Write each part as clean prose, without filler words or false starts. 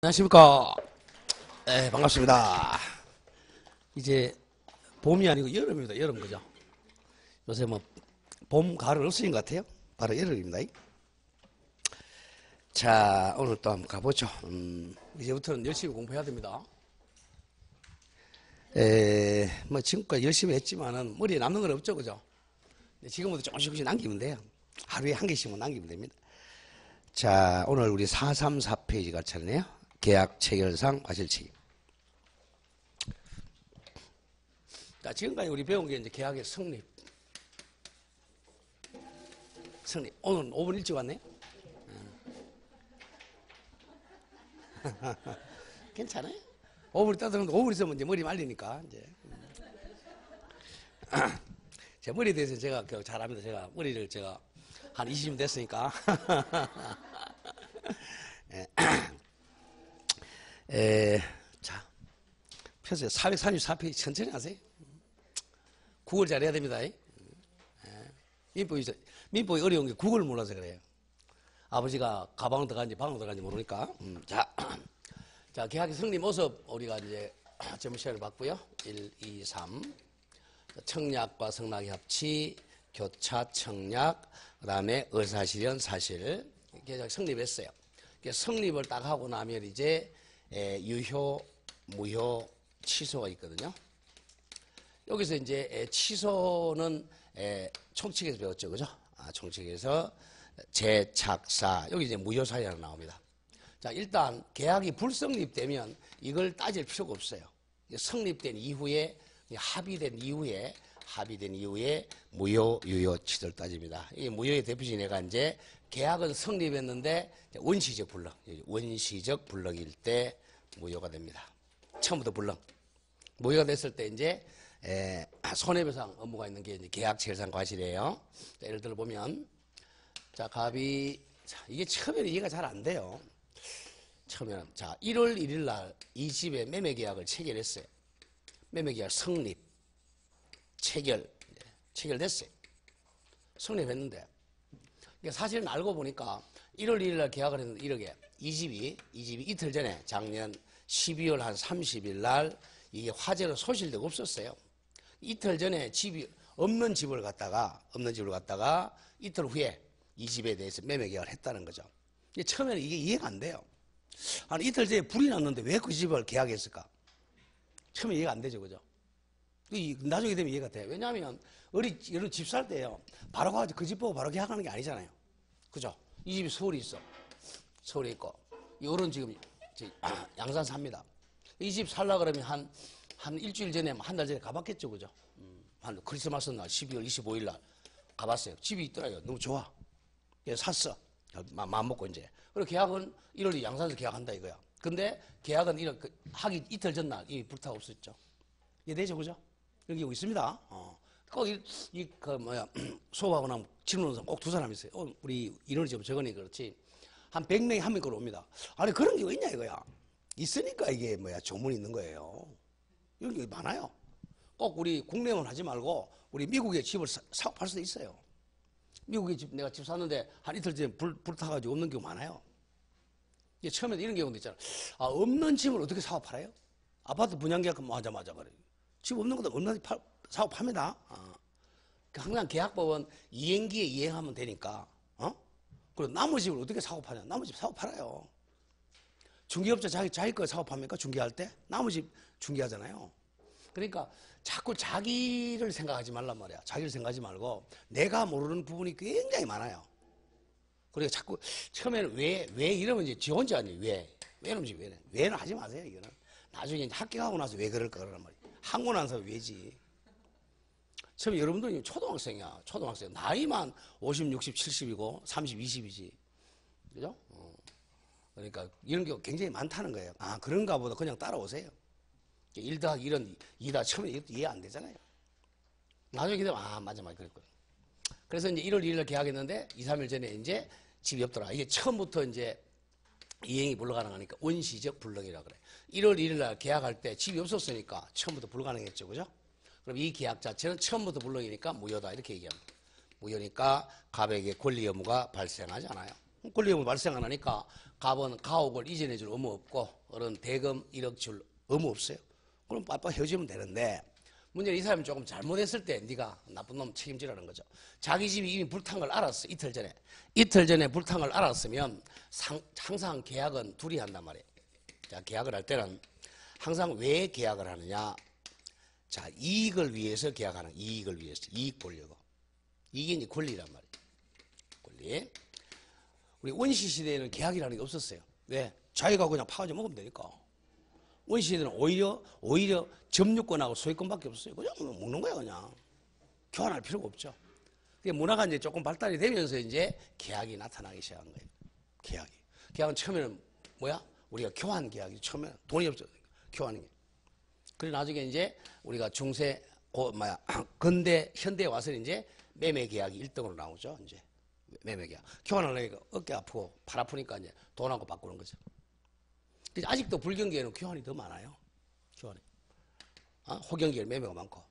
안녕하십니까. 네, 반갑습니다. 이제 봄이 아니고 여름입니다. 여름, 그죠? 요새 뭐 봄, 가을 없으신 것 같아요. 바로 여름입니다. 자, 오늘 또 한번 가보죠. 이제부터는 열심히 공부해야 됩니다. 뭐 지금까지 열심히 했지만은 머리에 남는 건 없죠, 그죠? 지금부터 조금씩 남기면 돼요. 하루에 한 개씩만 남기면 됩니다. 자, 오늘 우리 434페이지가 차례네요. 계약 체결상 과실책임. 자, 지금까지 우리 배운 게 이제 계약의 성립. 오늘 5분 일찍 왔네? 괜찮아요? 5분 따뜻한데 5분 있으면 이제 머리 말리니까, 이제. 제 머리에 대해서 제가 잘합니다. 제가 머리를 한 20년 됐으니까. 자, 펴세요. 434페이지 천천히 하세요. 국어를 잘해야 됩니다. 민법이 어려운 게 국어를 몰라서 그래요. 아버지가 가방 들어간지 방으로 들어간지 모르니까. 자, 계약의 성립 모습 우리가 이제 전문 시간을 봤고요. 1, 2, 3. 청약과 성락의 합치, 교차, 청약, 그 다음에 의사실현, 사실. 계약 성립했어요. 성립을 딱 하고 나면 이제 유효, 무효, 취소가 있거든요. 여기서 이제 취소는 총칙에서 배웠죠, 그죠? 총칙에서 재착사, 여기 이제 무효사실이 하나 나옵니다. 자, 일단 계약이 불성립되면 이걸 따질 필요가 없어요. 성립된 이후에 합의된 이후에 무효, 유효, 취소를 따집니다. 이 무효의 대표적인 예가 이제 계약은 성립했는데 원시적 불능일 때 무효가 됩니다. 처음부터 불능. 무효가 됐을 때 이제 손해배상 업무가 있는 게 이제 계약 체결상 과실이에요. 자, 예를 들어 보면 자, 갑이 이게 처음에는 이해가 잘 안 돼요. 처음에는 자, 1월 1일 날 이 집에 매매 계약을 체결했어요. 매매 계약 성립, 체결됐어요. 성립했는데 사실은 알고 보니까 1월 1일 날 계약을 했는데 이렇게 이 집이 이틀 전에 작년 12월 한 30일 날 이게 화재로 소실되고 없었어요. 이틀 전에 집이 없는 집을 갖다가 이틀 후에 이 집에 대해서 매매 계약을 했다는 거죠. 처음에는 이게 이해가 안 돼요. 아니, 이틀 전에 불이 났는데 왜 그 집을 계약했을까? 처음에 이해가 안 되죠, 그죠? 나중에 되면 이해가 돼요. 왜냐하면 여러분 집 살 때요, 바로 가서 그 집 보고 바로 계약하는 게 아니잖아요. 그죠? 이 집이 서울에 있어. 서울에 있고, 요런 지금 양산 삽니다. 이 집 살라 그러면 한 일주일 전에, 한 달 전에 가봤겠죠, 그죠? 한 크리스마스 날, 12월 25일 날 가봤어요. 집이 있더라고요. 너무 좋아. 그래서 샀어. 마음 먹고 이제. 그리고 계약은 1월에 양산에서 계약한다 이거야. 근데 계약은 하기 이틀 전날 이 불타가 없었죠. 이해되죠, 그죠? 이런 경우 있습니다. 꼭 수업하고 나면 질문 오는 사람 꼭 두 사람 있어요. 우리 인원이 좀 적으니 그렇지. 한 100명이 한 명꼴 옵니다. 아니, 그런 경우 있냐 이거야. 있으니까 이게 조문이 있는 거예요. 이런 경우 많아요. 꼭 우리 국내만 하지 말고 우리 미국에 집을 사업할 수도 있어요. 미국에 내가 집 샀는데 한 이틀 전에 불타가지고 없는 경우 많아요. 처음에 이런 경우도 있잖아. 없는 집을 어떻게 사업하래요? 아파트 분양계약 맞아 그래. 집 없는 것도 얼마나 사업합니다. 항상 계약법은 이행기에 이행하면 되니까. 그리고 나무 집을 어떻게 사업하냐? 나무 집 사업 팔아요. 중개업자 자기 거 사업합니까? 중개할 때? 나무 집 중개하잖아요. 그러니까 자꾸 자기를 생각하지 말란 말이야. 자기를 생각하지 말고 내가 모르는 부분이 굉장히 많아요. 그리고 자꾸 처음에는 왜 이러면 이제 지 혼자 아니에요. 왜는 하지 마세요. 이거는 나중에 이제 합격하고 나서 왜 그럴까 그러란 말이에요. 하고 나서 왜지. 처음에 여러분들이 초등학생이야. 초등학생. 나이만 50, 60, 70이고 30, 20이지. 그죠? 그러니까 이런 경우 굉장히 많다는 거예요. 그런가 보다 그냥 따라오세요. 1 더하기 1은 2다. 처음에 이것도 이해 안 되잖아요. 나중에 되면 맞아 그랬거든. 그래서 이제 1월 1일 날 계약했는데 2, 3일 전에 이제 집이 없더라. 이게 처음부터 이제 이행이 불가능하니까 원시적 불능이라 그래. 1월 1일 날 계약할 때 집이 없었으니까 처음부터 불가능했죠, 그죠? 그럼 이 계약 자체는 처음부터 불능이니까 무효다 이렇게 얘기합니다. 무효니까 갑에게 권리 의무가 발생하지 않아요. 권리 의무 발생 안 하니까 갑은 가옥을 이전해 줄 의무 없고 어른 대금 1억 줄 의무 없어요. 그럼 빠빠 헤어지면 되는데 문제는 이 사람이 조금 잘못했을 때 네가 나쁜 놈 책임지라는 거죠. 자기 집이 이미 불탄 걸 알았어. 이틀 전에 불탄 걸 알았으면 항상 계약은 둘이 한단 말이에요. 자, 계약을 할 때는 항상 왜 계약을 하느냐. 자, 이익을 위해서 계약하는, 이익을 위해서. 이익 보려고. 이게 이제 권리란 말이에요. 권리. 우리 원시 시대에는 계약이라는 게 없었어요. 왜? 자기가 그냥 파가지고 먹으면 되니까. 원시 시대는 오히려 점유권하고 소유권밖에 없어요. 그냥 먹는 거야, 그냥. 교환할 필요가 없죠. 문화가 이제 조금 발달이 되면서 이제 계약이 나타나기 시작한 거예요. 계약은 처음에는 뭐야? 우리가 교환 계약이 처음에는 돈이 없어. 교환이. 그래 나중에 이제 우리가 중세 근대 현대에 와서는 이제 매매 계약이 1등으로 나오죠. 이제 매매 계약. 교환하려니까 어깨 아프고 팔 아프니까 이제 돈하고 바꾸는 거죠. 근데 아직도 불경기에는 교환이 더 많아요. 교환이. 호경기에는 매매가 많고.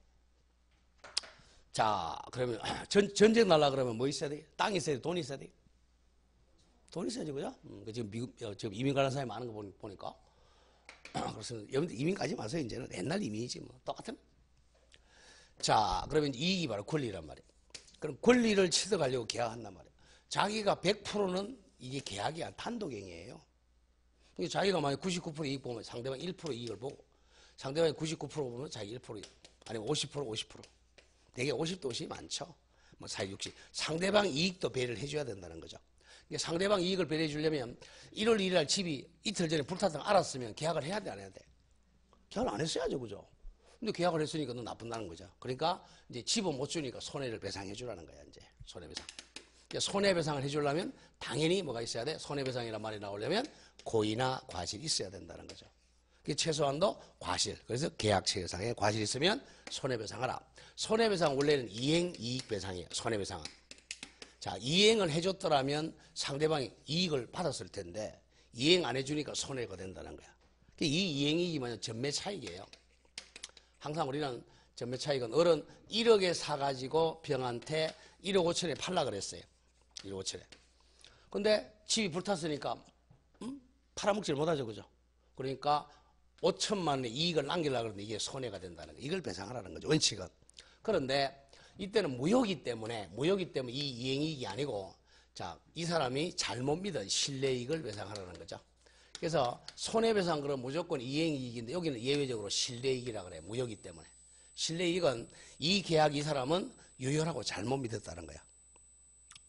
자, 그러면 전쟁 날라 그러면 뭐 있어야 돼? 땅이 있어야 돼? 돈이 있어야 돼? 돈이 있어야지, 그죠? 지금 지금 이민 가는 사람이 많은 거 보니까. 그래서 여러분들 이민 가지 마세요. 이제는 옛날 이민이지 뭐 똑같은. 자, 그러면 이익이 바로 권리란 말이에요. 그럼 권리를 취득하려고 계약한단 말이에요. 자기가 100%는 이게 계약이 단독행위예요. 자기가 만약 99% 이익 보면 상대방 1% 이익을 보고 상대방이 99% 보면 자기 1% 아니면 50%. 되게 50도 50이 많죠. 뭐 40, 60. 상대방 이익도 배려를 해줘야 된다는 거죠. 상대방 이익을 배려해 주려면 1월 1일 날 집이 이틀 전에 불탔다는 걸 알았으면 계약을 해야 돼, 안 해야 돼? 계약을 안 했어야죠, 그죠? 근데 계약을 했으니까 너 나쁜다는 거죠. 그러니까 이제 집은 못 주니까 손해를 배상해 주라는 거야, 이제. 손해배상. 손해배상을 해 주려면 당연히 뭐가 있어야 돼? 손해배상이란 말이 나오려면 고의나 과실이 있어야 된다는 거죠. 최소한도 과실. 그래서 계약체결상에 과실이 있으면 손해배상하라. 손해배상 원래는 이행이익배상이에요. 손해배상은. 자, 이행을 해줬더라면 상대방이 이익을 받았을 텐데 이행 안 해주니까 손해가 된다는 거야. 이 이행이익이 뭐냐? 전매차익이에요. 항상 우리는 전매차익은 어른 1억에 사가지고 병한테 1억 5천에 팔라 그랬어요. 1억 5천에. 근데 집이 불탔으니까 팔아먹지를 못하죠, 그죠? 그러니까 5천만 원의 이익을 남기려고 그러는데 이게 손해가 된다는 거예요. 이걸 배상하라는 거죠, 원칙은. 그런데 이때는 무효기 때문에 이 이행이익이 아니고 자, 이 사람이 잘못 믿은 실내이익을 배상하라는 거죠. 그래서 손해배상 그러면 무조건 이행이익인데 여기는 예외적으로 실내이익이라 그래요. 무효기 때문에. 실내이익은 이 계약 이 사람은 유효라고 잘못 믿었다는 거야.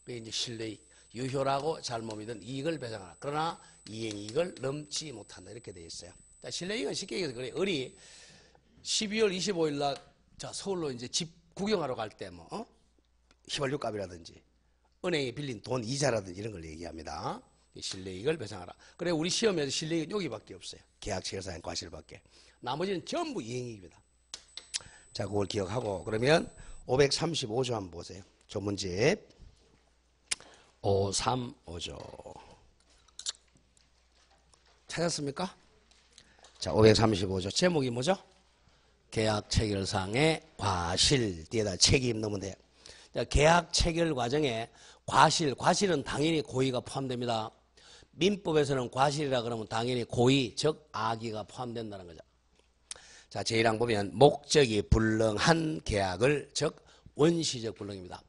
그게 이제 실내이익. 유효라고 잘못 믿은 이익을 배상하라. 그러나 이행이익을 넘지 못한다. 이렇게 되어 있어요. 자, 실내이익은 쉽게 얘기해서 그래. 을이 12월 25일 날 자, 서울로 이제 집 구경하러 갈 때 휘발유 값이라든지 은행에 빌린 돈 이자라든지 이런 걸 얘기합니다. 실내이익을 배상하라. 그래 우리 시험에서 실내이익은 여기밖에 없어요. 계약체결상의 과실밖에. 나머지는 전부 이행이익입니다. 자, 그걸 기억하고 그러면 535조 한번 보세요. 조문집 535조 찾았습니까? 자, 535조 제목이 뭐죠? 계약 체결상의 과실 뒤에다 책임 넣으면 돼요. 계약 체결 과정에 과실은 당연히 고의가 포함됩니다. 민법에서는 과실이라 그러면 당연히 고의, 즉 악의가 포함된다는 거죠. 자, 제1항 보면 목적이 불능한 계약을, 즉 원시적 불능입니다.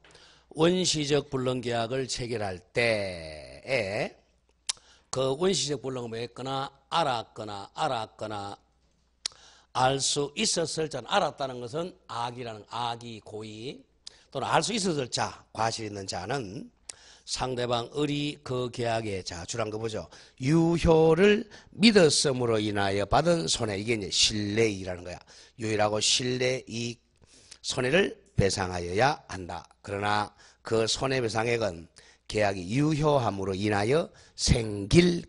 원시적 불능 계약을 체결할 때에 그 원시적 불능을 했거나 알았거나 알 수 있었을 자, 알았다는 것은 악이라는 악이 고의 또는 알 수 있었을 자, 과실 있는 자는 상대방 을이 그 계약에 자 주란 거 보죠. 유효를 믿었음으로 인하여 받은 손해 이게 이제 실내이익이라는 거야. 유효라고 실내이익 손해를 배상하여야 한다. 그러나 그 손해배상액은 계약이 유효함으로 인하여 생길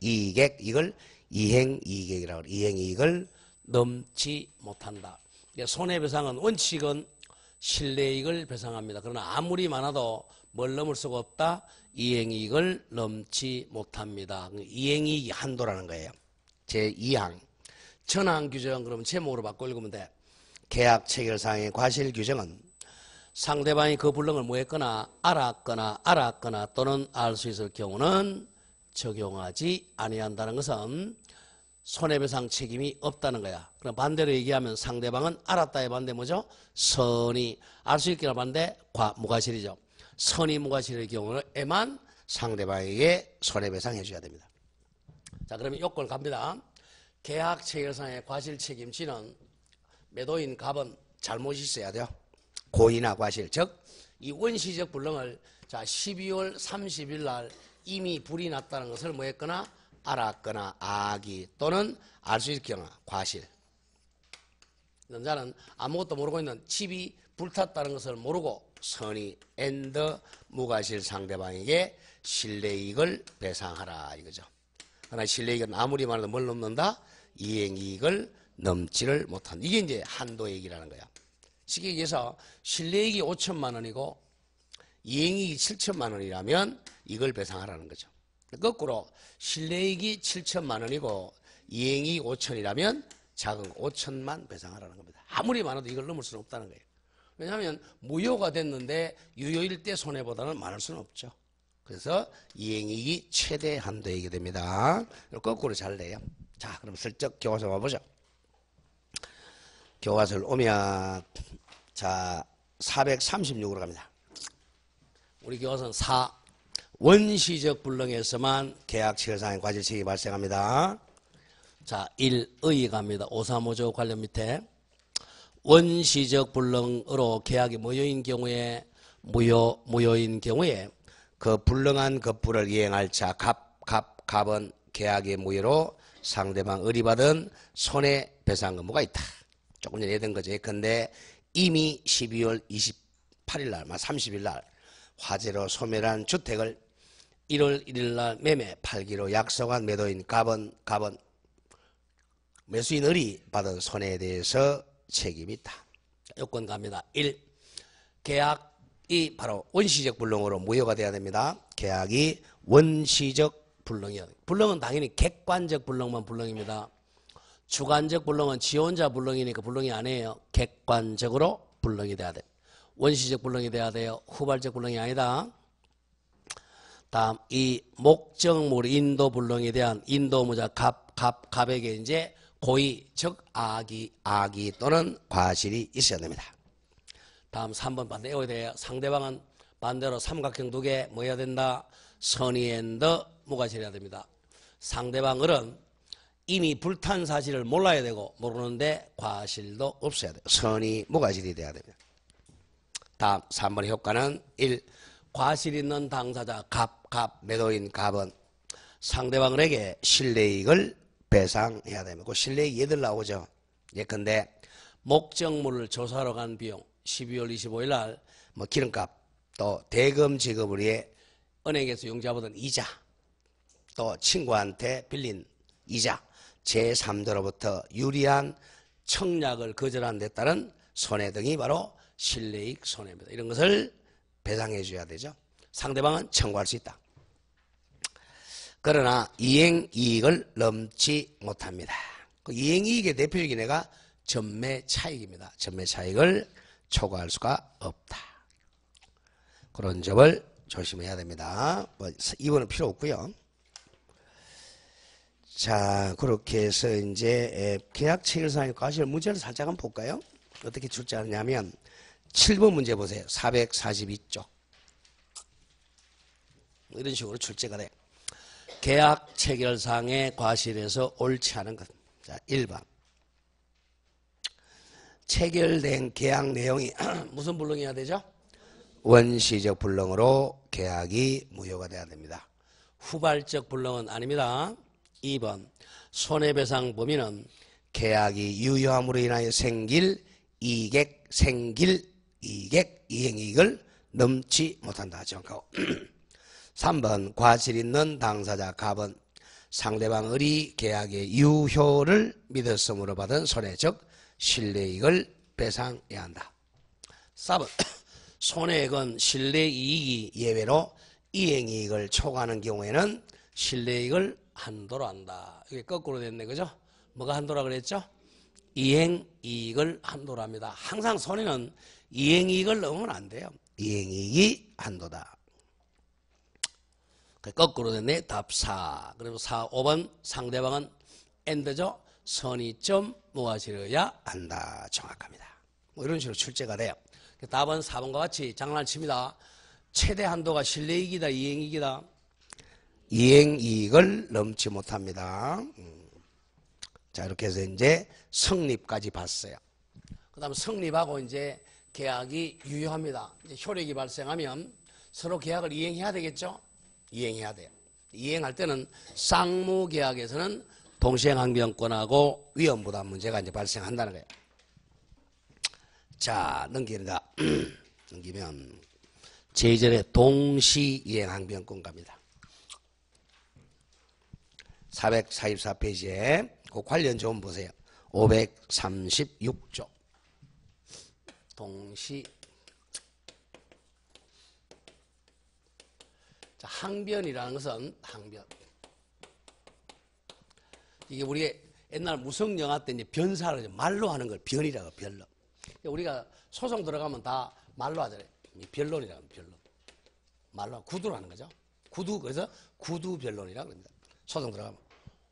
이익액 이걸 이행이익이라고 해요. 이행이익을 넘지 못한다. 손해배상은 원칙은 실내이익을 배상합니다. 그러나 아무리 많아도 뭘 넘을 수가 없다? 이행이익을 넘지 못합니다. 이행이익이 한도라는 거예요. 제2항 전항 규정 그러면 제목으로 바꿔 읽으면 돼. 계약 체결상의 과실 규정은 상대방이 그 불능을 뭐 했거나 알았거나 또는 알 수 있을 경우는 적용하지 아니한다는 것은 손해배상 책임이 없다는 거야. 그럼 반대로 얘기하면 상대방은 알았다의 반대 뭐죠? 선이 알 수 있기나 반대 무과실이죠. 선이 무과실의 경우에만 상대방에게 손해배상 해줘야 됩니다. 자, 그러면 요건 갑니다. 계약 체결상의 과실 책임지는 매도인 갑은 잘못이 있어야 돼요. 고의나 과실, 즉 이 원시적 불능을 자 12월 30일 날 이미 불이 났다는 것을 뭐 했거나 알았거나 아기 또는 알 수 있을 경우 과실. 자는 아무것도 모르고 있는 집이 불탔다는 것을 모르고 선의 앤더 무과실 상대방에게 실내이익을 배상하라 이거죠. 그러나 실내이익은 아무리 말해도 뭘 넘는다? 이행이익을 넘지를 못한다. 이게 이제 한도이익이라는 거야. 쉽게 얘기해서 실내이익이 5천만 원이고 이행이익이 7천만 원이라면 이걸 배상하라는 거죠. 거꾸로 실내이익이 7천만 원이고 이행이익이 5천이라면 작은 5천만 배상하라는 겁니다. 아무리 많아도 이걸 넘을 수는 없다는 거예요. 왜냐하면 무효가 됐는데 유효일 때 손해보다는 많을 수는 없죠. 그래서 이행이익이 최대 한도이익이 됩니다. 거꾸로 잘 내요. 자, 그럼 슬쩍 교과서 와보죠. 교과서를 오면 자 436으로 갑니다. 우리 교과서는 4. 원시적 불능에서만 계약 체결상의 과실책이 발생합니다. 자 1의 갑니다. 535조 관련 밑에 원시적 불능으로 계약이 무효인 경우에 무효인 경우에 그 불능한 급부를 이행할 자 갑은 계약의 무효로 상대방 의리받은 손해배상 의무가 있다. 조금 전에 얘기한 거죠. 근데 이미 12월 28일 날, 30일 날 화재로 소멸한 주택을 1월 1일 날 매매 팔기로 약속한 매도인 갑은 매수인 을이 받은 손해에 대해서 책임이 있다. 요건 갑니다. 1. 계약이 바로 원시적 불능으로 무효가 돼야 됩니다. 계약이 원시적 불능이야. 불능은 당연히 객관적 불능만 불능입니다. 주관적 불능은 지 혼자 불능이니까 불능이 아니에요. 객관적으로 불능이 돼야 돼. 원시적 불능이 돼야 돼요. 후발적 불능이 아니다. 다음 이 목적물 인도 불능에 대한 인도무자 갑에게 이제 고의 즉 악의 또는 과실이 있어야 됩니다. 다음 3번 반대 외워야 돼요. 상대방은 반대로 삼각형 두 개 뭐 해야 된다? 선의 앤더 무과실해야 됩니다. 상대방은 이미 불탄 사실을 몰라야 되고 모르는데 과실도 없어야 돼요. 선의 무과실이 돼야 됩니다. 다음 3번의 효과는 1. 과실 있는 당사자 매도인 갑은 상대방에게 실내이익을 배상해야 됩니다. 그 실내이익 얘들 나오죠. 예컨대 목적물을 조사하러 간 비용 12월 25일 날 뭐 기름값 또 대금 지급을 위해 은행에서 융자받은 이자 또 친구한테 빌린 이자 제3자로부터 유리한 청약을 거절한 데 따른 손해 등이 바로 실내이익 손해입니다. 이런 것을 배상해 줘야 되죠. 상대방은 청구할 수 있다. 그러나 이행이익을 넘지 못합니다. 그 이행이익의 대표적인 애가 전매차익입니다. 전매차익을 초과할 수가 없다. 그런 점을 조심해야 됩니다. 뭐 이거는 필요 없고요. 자, 그렇게 해서 이제 계약 체결상의 과실 문제를 살짝 한번 볼까요? 어떻게 출제하느냐면 7번 문제 보세요. 442쪽. 이런 식으로 출제가 돼. 계약 체결상의 과실에서 옳지 않은 것. 자, 1번. 체결된 계약 내용이 무슨 불능이어야 되죠? 원시적 불능으로 계약이 무효가 돼야 됩니다. 후발적 불능은 아닙니다. 2번. 손해배상 범위는 계약이 유효함으로 인하여 생길 이익액, 이행이익을 넘지 못한다. 정하고 3번. 과실 있는 당사자 갑은 상대방의 계약의 유효를 믿었음으로 받은 손해, 즉 실내이익을 배상해야 한다. 4번. 손해액은 실내이익이 예외로 이행이익을 초과하는 경우에는 실내이익을 한도로 한다. 이게 거꾸로 됐네, 그죠? 뭐가 한도라 그랬죠? 이행이익을 한도로 합니다. 항상 손해는 이행이익을 넘으면 안 돼요. 이행이익이 한도다. 거꾸로 됐네. 답 4. 그리고 4, 5번 상대방은 엔드죠. 선의점 모아지려야 한다. 정확합니다. 뭐 이런 식으로 출제가 돼요. 답은 4번과 같이 장난칩니다. 최대 한도가 실내이익이다, 이행이익이다. 이행이익을 넘지 못합니다. 자, 이렇게 해서 이제 성립까지 봤어요. 그 다음 성립하고 이제 계약이 유효합니다. 이제 효력이 발생하면 서로 계약을 이행해야 되겠죠? 이행해야 돼요. 이행할 때는 쌍무계약에서는 동시행항변권하고 위험부담 문제가 이제 발생한다는 거예요. 자, 넘깁니다. 넘기면 제2절에 동시이행항변권 갑니다. 444페이지에 그 관련 좀 보세요. 536조. 동시. 자, 항변이라는 것은 항변. 이게 우리가 옛날 무성 영화 때 이제 변사를 말로 하는 걸 변이라고 변론. 우리가 소송 들어가면 다 말로 하잖아요. 변론이라고 하면 변론. 말로 구두로 하는 거죠. 구두, 그래서 구두 변론이라고 합니다. 소송 들어가면.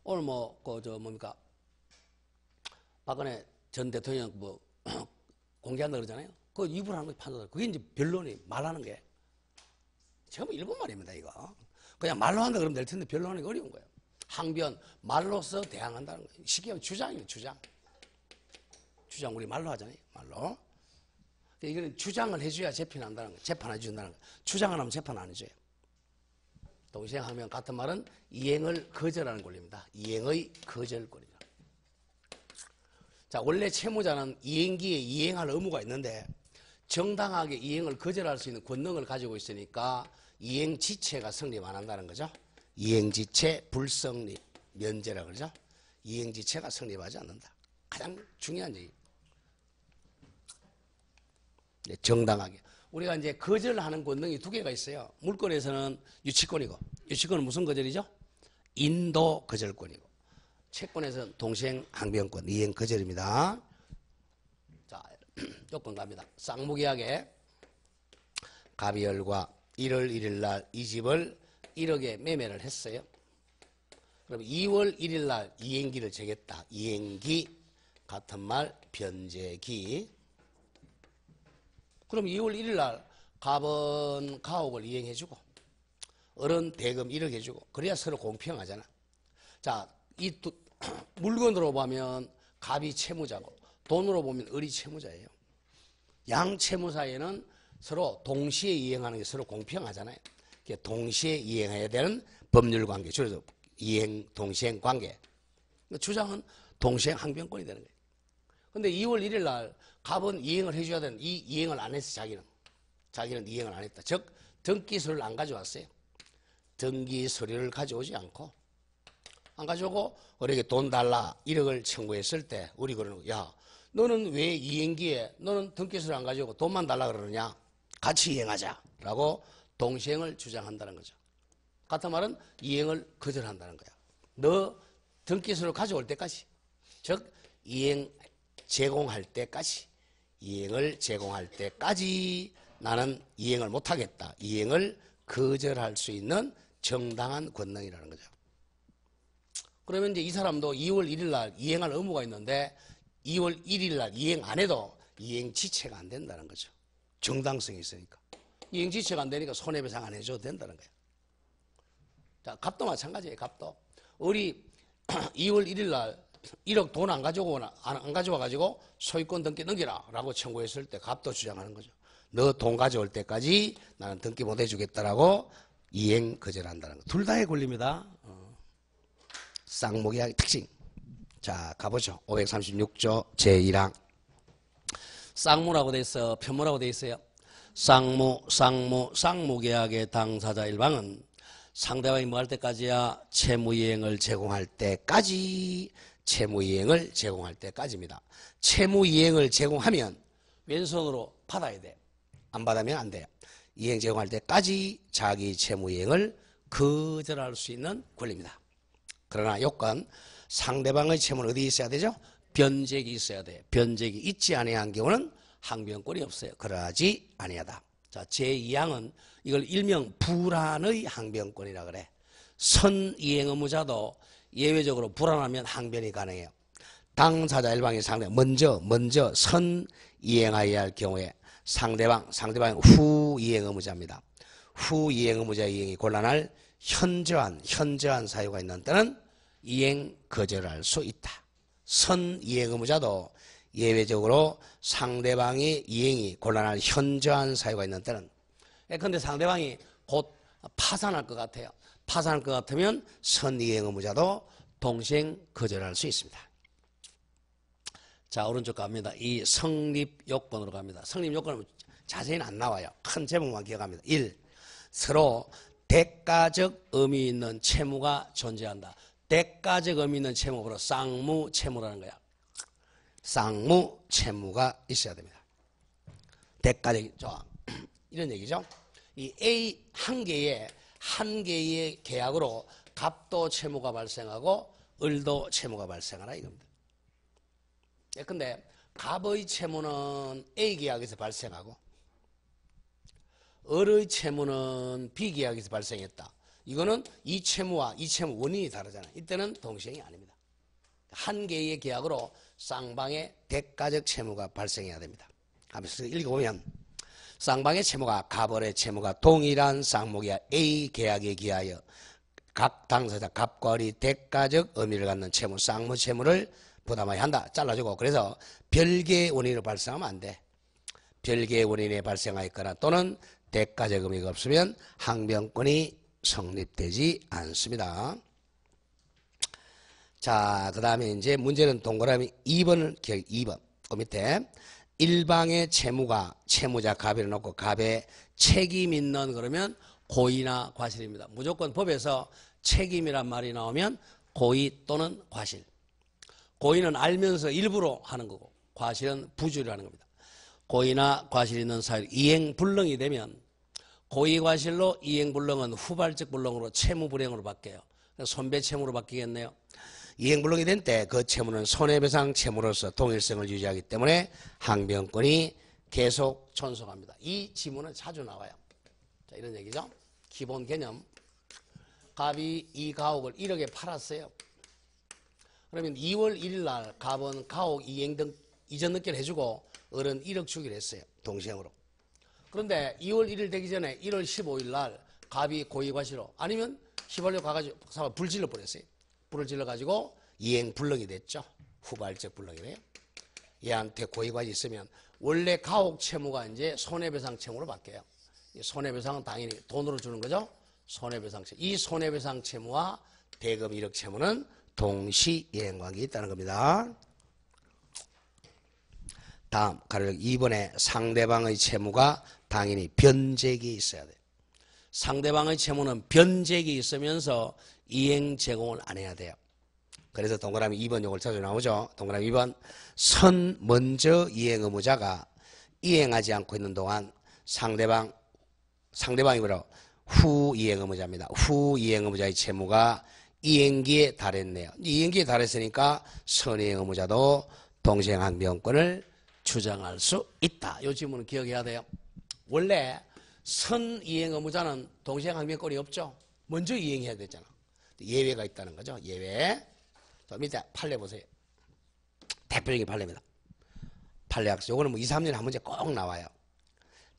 오늘 뭐, 뭡니까. 박근혜 전 대통령 뭐, 공개한다 그러잖아요. 그 입으로 하는 거 판단을. 그게 이제 변론이 말하는 게. 전부 일본 말입니다, 이거. 그냥 말로 한다 그러면 될 텐데 변론하는 게 어려운 거예요. 항변, 말로서 대항한다는 거예요. 쉽게 하면 주장이에요, 주장. 주장, 우리 말로 하잖아요, 말로. 이거는 주장을 해줘야 재판한다는 거예요. 재판해 준다는 거예요. 주장 안 하면 재판 안 해줘요. 동시행하면 같은 말은 이행을 거절하는 권리입니다. 이행의 거절 권리다. 자, 원래 채무자는 이행기에 이행할 의무가 있는데 정당하게 이행을 거절할 수 있는 권능을 가지고 있으니까 이행지체가 성립 안 한다는 거죠. 이행지체 불성립, 면제라 그러죠. 이행지체가 성립하지 않는다. 가장 중요한 얘기. 정당하게. 우리가 이제 거절하는 권능이 두 개가 있어요. 물권에서는 유치권이고, 유치권은 무슨 거절이죠? 인도 거절권이고, 채권에서는 동시행 항변권, 이행 거절입니다. 자, 요건 갑니다. 쌍무계약에 갑이열과 1월 1일 날 이 집을 1억에 매매를 했어요. 그럼 2월 1일 날 이행기를 정했다. 이행기, 같은 말, 변제기. 그럼 2월 1일 날 갑은 가옥을 이행해주고 을은 대금 1억 해주고 그래야 서로 공평하잖아. 자, 이 물건으로 보면 갑이 채무자고 돈으로 보면 을이 채무자예요. 양 채무 사이에는 서로 동시에 이행하는 게 서로 공평하잖아요. 동시에 이행해야 되는 법률 관계, 줄여서 이행, 동시행 관계. 주장은 동시행 항변권이 되는 거예요. 근데 2월 1일 날 갑은 이행을 해줘야 되는 이 이행을 안 했어, 자기는 이행을 안 했다. 즉, 등기서류를 안 가져왔어요. 등기서류를 가져오지 않고, 안 가져오고, 우리에게 돈 달라 1억을 청구했을 때, 우리 그러는 거, 야, 너는 왜 이행기에, 너는 등기서류 안 가져오고 돈만 달라 그러느냐? 같이 이행하자. 라고 동시행을 주장한다는 거죠. 같은 말은 이행을 거절한다는 거야. 너 등기서류 가져올 때까지, 즉, 이행 제공할 때까지, 이행을 제공할 때까지 나는 이행을 못하겠다. 이행을 거절할 수 있는 정당한 권능이라는 거죠. 그러면 이제 이 사람도 2월 1일 날 이행할 의무가 있는데 2월 1일 날 이행 안 해도 이행 지체가 안 된다는 거죠. 정당성이 있으니까. 이행 지체가 안 되니까 손해배상 안 해줘도 된다는 거예요. 자, 갑도 마찬가지예요. 갑도. 우리 2월 1일 날 1억 돈 안 가져와가지고 소유권 등기 넘기라 라고 청구했을 때 갑도 주장하는 거죠. 너 돈 가져올 때까지 나는 등기 못 해주겠다라고 이행 거절한다는 거. 둘 다의 권리입니다. 쌍무계약의 특징. 자, 가보죠. 536조 제1항. 쌍무라고 돼 있어. 편무라고 돼 있어요. 쌍무계약의 당사자 일방은 상대방이 뭐 할 때까지야? 채무이행을 제공할 때까지, 채무이행을 제공할 때까지입니다. 채무이행을 제공하면 왼손으로 받아야 돼. 안 받으면 안 돼요. 이행 제공할 때까지 자기 채무이행을 거절할 수 있는 권리입니다. 그러나 요건 상대방의 채무는 어디에 있어야 되죠? 변제액이 있어야 돼. 변제액이 있지 아니한 경우는 항변권이 없어요. 그러하지 아니하다. 자, 제2항은 이걸 일명 불안의 항변권이라 그래. 선이행 의무자도 예외적으로 불안하면 항변이 가능해요. 당사자 일방이 먼저 선이행하여야 할 경우에 상대방이 후이행 의무자입니다. 후이행 의무자 이행이 곤란할 현저한 사유가 있는 때는 이행 거절할 수 있다. 선이행 의무자도 예외적으로 상대방의 이행이 곤란할 현저한 사유가 있는 때는, 근데 상대방이 곧 파산할 것 같아요. 파산할 것 같으면 선이행 의무자도 동시행 거절할 수 있습니다. 자, 오른쪽 갑니다. 이 성립 요건으로 갑니다. 성립 요건은 자세히는 안 나와요. 큰 제목만 기억합니다. 1. 서로 대가적 의미 있는 채무가 존재한다. 대가적 의미 있는 채무로 쌍무 채무라는 거야. 쌍무 채무가 있어야 됩니다. 대가적, 좋아. 이런 얘기죠. 이 A 한 개의 계약으로 갑도 채무가 발생하고 을도 채무가 발생하라 이겁니다. 근데 갑의 채무는 A 계약에서 발생하고 을의 채무는 B 계약에서 발생했다. 이거는 이 채무와 이 채무 원인이 다르잖아요. 이때는 동시행이 아닙니다. 한 개의 계약으로 쌍방의 대가적 채무가 발생해야 됩니다. 하면서 읽어보면 쌍방의 채무가 갑을의 채무가 동일한 쌍목이야 A 계약에 기하여 각 당사자 갑과 을이 대가적 의미를 갖는 채무 쌍무 채무를 부담해야 한다. 잘라주고 그래서 별개의 원인으로 발생하면 안 돼. 별개의 원인에 발생하였거나 또는 대가적 의미가 없으면 항변권이 성립되지 않습니다. 자, 그 다음에 이제 문제는 동그라미 2번을 기억, 2번. 그 밑에 일방의 채무가 채무자 갑을 놓고 갑에 책임 있는 그러면 고의나 과실입니다. 무조건 법에서 책임이란 말이 나오면 고의 또는 과실. 고의는 알면서 일부러 하는 거고 과실은 부주의로 하는 겁니다. 고의나 과실 있는 사유 이행불능이 되면 고의과실로 이행불능은 후발적 불능으로 채무불행으로 바뀌어요. 손배채무로 바뀌겠네요. 이행불능이 된 때 그 채무는 손해배상 채무로서 동일성을 유지하기 때문에 항변권이 계속 존속합니다. 이 지문은 자주 나와요. 자, 이런 얘기죠. 기본 개념. 갑이 이 가옥을 1억에 팔았어요. 그러면 2월 1일 날 갑은 가옥 이행 등 이전 등기를 해주고 을은 1억 주기로 했어요. 동시행으로. 그런데 2월 1일 되기 전에 1월 15일 날 갑이 고의과실로 아니면 휘발유 가가지고 불 질러 버렸어요. 불을 질러가지고 이행불능이 됐죠. 후발적 불능이래요. 얘한테 고의과실이 있으면 원래 가옥 채무가 이제 손해배상 채무로 바뀌어요. 손해배상은 당연히 돈으로 주는 거죠. 손해배상 채무. 이 손해배상 채무와 대금 1억 채무는 동시 이행관계가 있다는 겁니다. 다음 가령 2번에 상대방의 채무가 당연히 변제액이 있어야 돼요. 상대방의 채무는 변제액이 있으면서 이행 제공을 안 해야 돼요. 그래서 동그라미 2번 요걸 자주 나오죠. 동그라미 2번 선 먼저 이행 의무자가 이행하지 않고 있는 동안 상대방이 뭐라 후 이행 의무자입니다. 후 이행 의무자의 채무가 이행기에 달했네요. 이행기에 달했으니까 선이행 의무자도 동시행 항변권을 주장할 수 있다. 이 질문은 기억해야 돼요. 원래 선이행 의무자는 동시행 항변권이 없죠. 먼저 이행해야 되잖아. 예외가 있다는 거죠. 예외. 저 밑에 판례 보세요. 대표적인 판례입니다. 판례학습. 요거는 뭐 2, 3년에 한 문제 꼭 나와요.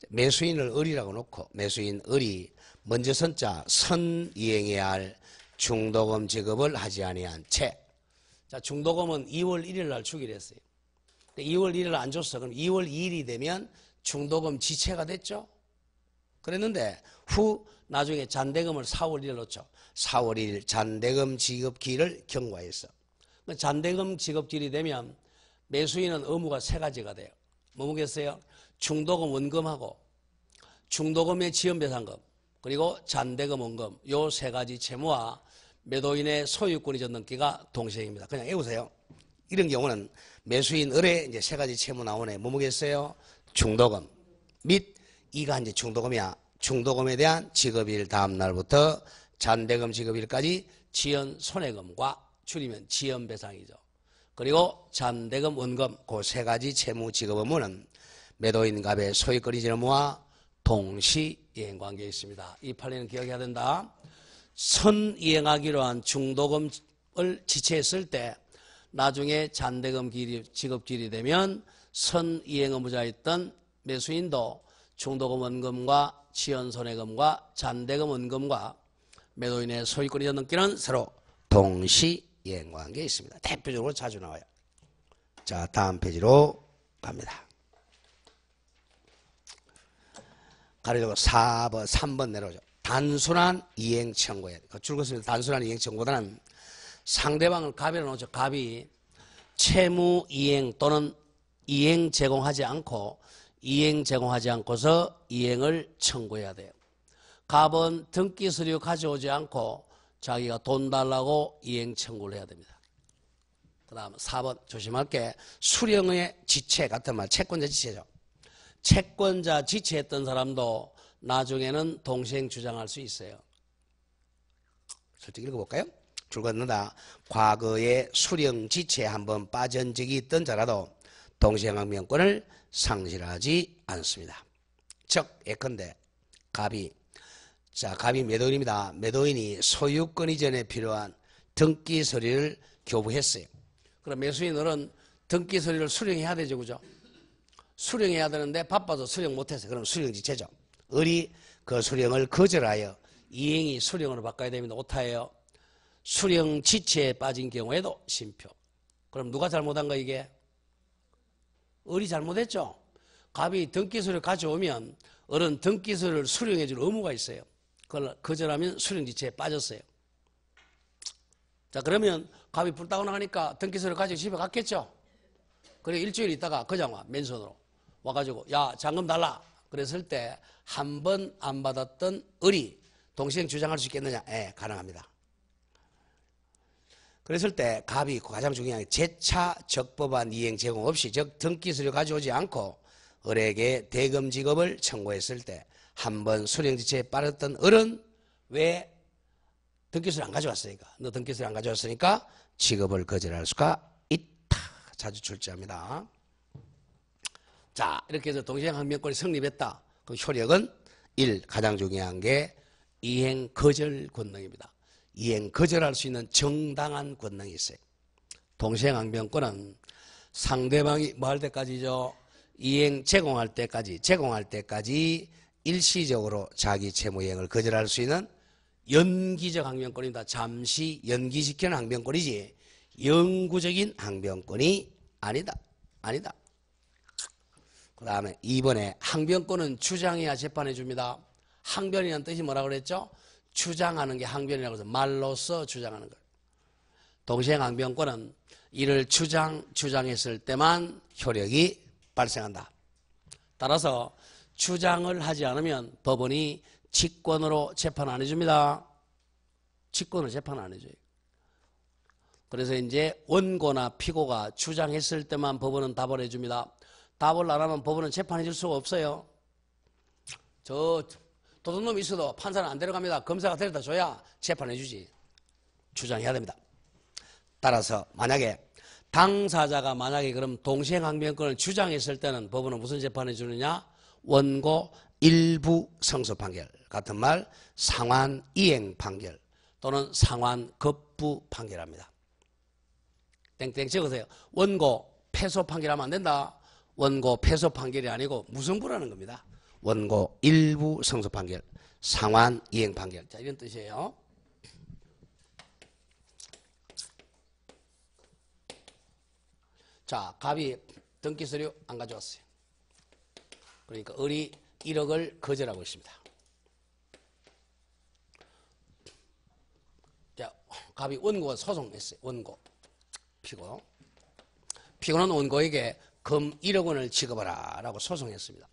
매수인을 을이라고 놓고 매수인 을이 먼저 선자 선이행해야 할 중도금 지급을 하지 아니한 채. 자, 중도금은 2월 1일 날 주기로 했어요. 2월 1일 안 줬어. 그럼 2월 2일이 되면 중도금 지체가 됐죠. 그랬는데 후 나중에 잔대금을 4월 1일 넣었죠. 4월 1일 잔대금 지급기를 경과했어. 잔대금 지급기일이 되면 매수인은 의무가 세 가지가 돼요. 뭐겠어요? 중도금 원금하고 중도금의 지연배상금 그리고 잔대금 원금 요 세 가지 채무와 매도인의 소유권 이전 등기가 동시행입니다. 그냥 외우세요. 이런 경우는 매수인 을에 이제 세 가지 채무 나오네. 뭐겠어요? 중도금 및 이가 이제 중도금이야. 중도금에 대한 지급일 다음 날부터 잔대금 지급일까지 지연 손해금과 줄이면 지연배상이죠. 그리고 잔대금, 원금 그 세 가지 채무 지급 의무는 매도인 갑의 소유권 이전 의무와 동시 이행관계에 있습니다. 이 판례는 기억해야 된다. 선이행하기로 한 중도금을 지체했을 때 나중에 잔대금 지급길이 되면 선이행 의무자였던 매수인도 중도금 원금과 지연손해금과 잔대금 원금과 매도인의 소유권이 넘기는 서로 동시 이행관계에 있습니다. 대표적으로 자주 나와요. 자, 다음 페이지로 갑니다. 가로적으로 4번, 3번 내려오죠. 단순한 이행 청구에 줄것입니다. 단순한 이행 청구보다는 상대방을 갑이라 놓죠. 갑이 채무 이행 또는 이행 제공하지 않고서 이행을 청구해야 돼요. 갑은 등기 서류 가져오지 않고 자기가 돈 달라고 이행 청구를 해야 됩니다. 그 다음 4번 조심할 게 수령의 지체 같은 말 채권자 지체죠. 채권자 지체했던 사람도 나중에는 동시행 주장할 수 있어요. 솔직히 읽어볼까요? 줄 긋는다. 과거에 수령 지체에 한번 빠진 적이 있던 자라도 동시행항변권을 상실하지 않습니다. 즉 예컨대 갑이 매도인입니다. 매도인이 소유권 이전에 필요한 등기 서류를 교부했어요. 그럼 매수인은 등기 서류를 수령해야 되죠, 그죠? 수령해야 되는데 바빠서 수령 못했어요. 그럼 수령지체죠. 을이 그 수령을 거절하여 이행이 수령으로 바꿔야 됩니다. 오타예요. 수령지체에 빠진 경우에도 심표. 그럼 누가 잘못한 거 이게? 을이 잘못했죠. 갑이 등기서류를 가져오면 을은 등기서류를 수령해 줄 의무가 있어요. 그걸 거절하면 수령지체에 빠졌어요. 자, 그러면 갑이 불타고 나가니까 등기서류 가지고 집에 갔겠죠. 그래 일주일 있다가 그냥 와 맨손으로 와가지고 야 잔금 달라 그랬을 때 한 번 안 받았던 을이 동시행 주장할 수 있겠느냐? 예, 가능합니다. 그랬을 때 갑이 가장 중요한 게 재차 적법한 이행 제공 없이 즉 등기서류 가져오지 않고 을에게 대금 지급을 청구했을 때 한 번 수령지체에 빠졌던 을은 왜 등기서류 안 가져왔으니까 너 등기서류 안 가져왔으니까 지급을 거절할 수가 있다. 자주 출제합니다. 자, 이렇게 해서 동시행항변권이 성립했다. 그 효력은 1. 가장 중요한 게 이행 거절 권능입니다. 이행 거절할 수 있는 정당한 권능이 있어요. 동시행항변권은 상대방이 뭐 할 때까지죠? 이행 제공할 때까지 일시적으로 자기 채무 이행을 거절할 수 있는 연기적 항변권이다. 잠시 연기시키는 항변권이지 영구적인 항변권이 아니다. 그 다음에 2번에 항변권은 주장해야 재판해 줍니다. 항변이라는 뜻이 뭐라고 그랬죠? 주장하는 게 항변이라고 해서 말로써 주장하는 거예요. 동시행항변권은 이를 주장했을 때만 효력이 발생한다. 따라서 주장을 하지 않으면 법원이 직권으로 재판 안 해줍니다. 직권으로 재판 안 해줘요. 그래서 이제 원고나 피고가 주장했을 때만 법원은 답을 해줍니다. 답을 안 하면 법원은 재판해 줄 수가 없어요. 저 도둑놈이 있어도 판사는 안 데려갑니다. 검사가 데려다 줘야 재판해 주지. 주장해야 됩니다. 따라서 만약에 당사자가 그럼 동시행항변권을 주장했을 때는 법원은 무슨 재판해 주느냐? 원고 일부 성소 판결 같은 말 상환 이행 판결 또는 상환 급부 판결합니다. 땡땡 적으세요. 원고 패소 판결하면 안 된다. 원고 패소 판결이 아니고 무승부라는 겁니다. 원고 일부 성소 판결, 상환 이행 판결. 자, 이런 뜻이에요. 자, 갑이 등기 서류 안 가져왔어요. 그러니까 을이 1억을 거절하고 있습니다. 자, 갑이 원고가 소송했어요. 원고. 피고는 원고에게 금 1억 원을 지급하라 라고 소송했습니다.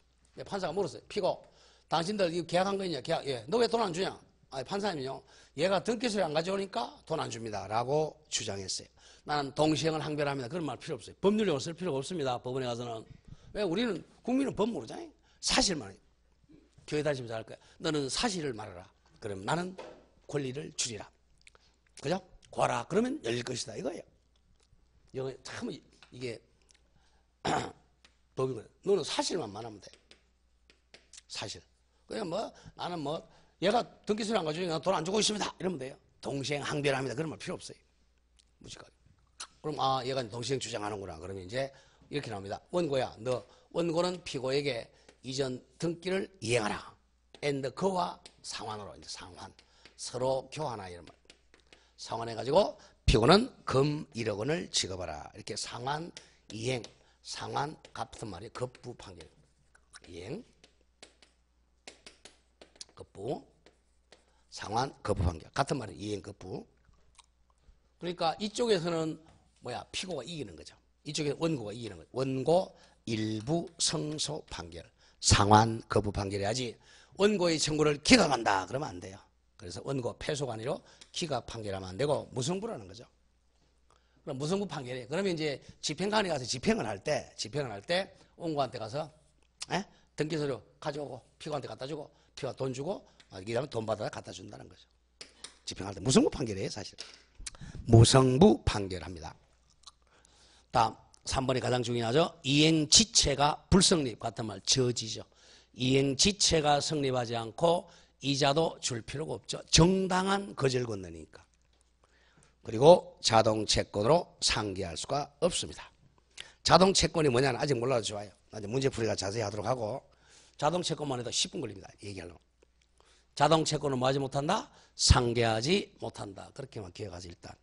판사가 물었어요. 피고, 당신들 이거 계약한 거 있냐? 계약, 예. 너 왜 돈 안 주냐? 아니, 판사님은요, 얘가 등기서류 안 가져오니까 돈 안 줍니다 라고 주장했어요. 나는 동시행을 항변합니다. 그런 말 필요 없어요. 법률용어 쓸 필요가 없습니다. 법원에 가서는. 왜 우리는 국민은 법 모르잖아요. 사실만 해요. 교회 다니시면서 할 거야. 너는 사실을 말하라. 그럼 나는 권리를 주리라. 그죠? 고하라. 그러면 열릴 것이다 이거예요. 영어 참 이게 법인 거야. 너는 사실만 말하면 돼. 사실. 그냥 뭐 나는 뭐 얘가 등기소리 안 가지고 돈 안 주고 있습니다. 이러면 돼요. 동시행 항변합니다. 그런 말 필요 없어요. 무식하게. 그럼 얘가 동시행 주장하는구나. 그러면 이제 이렇게 나옵니다. 원고야, 너 원고는 피고에게 이전 등기를 이행하라. and 그와 상환으로 이제 상환 서로 교환하 이런 말. 상환해가지고 피고는 금 1억 원을 지급하라. 이렇게 상환 이행 상환 같은 말이 급부 판결. 이행 급부 상환 급부 판결 같은 말이 이행 급부. 그러니까 이쪽에서는 뭐야 피고가 이기는 거죠. 이쪽에 원고가 이기는 거죠. 원고 일부 성소 판결 상환 거부 판결해야지. 원고의 청구를 기각한다 그러면 안 돼요. 그래서 원고 패소가 아니라 기각 판결하면 안 되고 무승부라는 거죠. 그럼 무승부 판결이에요. 그러면 이제 집행관에 가서 집행을 할 때 원고한테 가서 등기서류 가져오고 피고한테 갖다 주고 피고가 돈 주고 이 다음에 돈 받아서 갖다 준다는 거죠. 집행할 때 무승부 판결이에요 사실. 무승부 판결합니다. 다음 3번이 가장 중요하죠. 이행지체가 불성립 같은 말 저지죠. 이행지체가 성립하지 않고 이자도 줄 필요가 없죠. 정당한 거절 권능이니까. 그리고 자동채권으로 상기할 수가 없습니다. 자동채권이 뭐냐는 아직 몰라도 좋아요. 나중에 문제풀이가 자세히 하도록 하고 자동채권만 해도 10분 걸립니다. 얘기하려면. 자동채권은 뭐 하지 못한다? 상계하지 못한다. 그렇게만 기억하지 일단.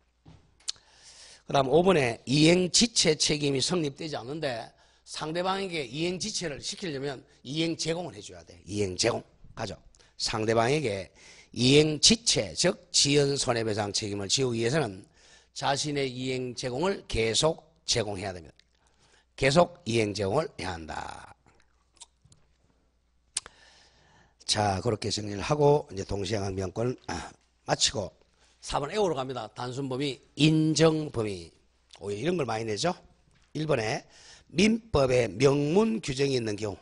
그 다음 5번에 이행지체 책임이 성립되지 않는데 상대방에게 이행지체를 시키려면 이행제공을 해줘야 돼. 이행제공. 가죠. 상대방에게 이행지체 즉 지연손해배상 책임을 지우기 위해서는 자신의 이행제공을 계속 제공해야 됩니다. 계속 이행제공을 해야 한다. 자 그렇게 정리를 하고 이제 동시행항변권 마치고 4번 애호로 갑니다. 단순범위 인정범위 오히려 이런 걸 많이 내죠. 1번에 민법에 명문 규정이 있는 경우.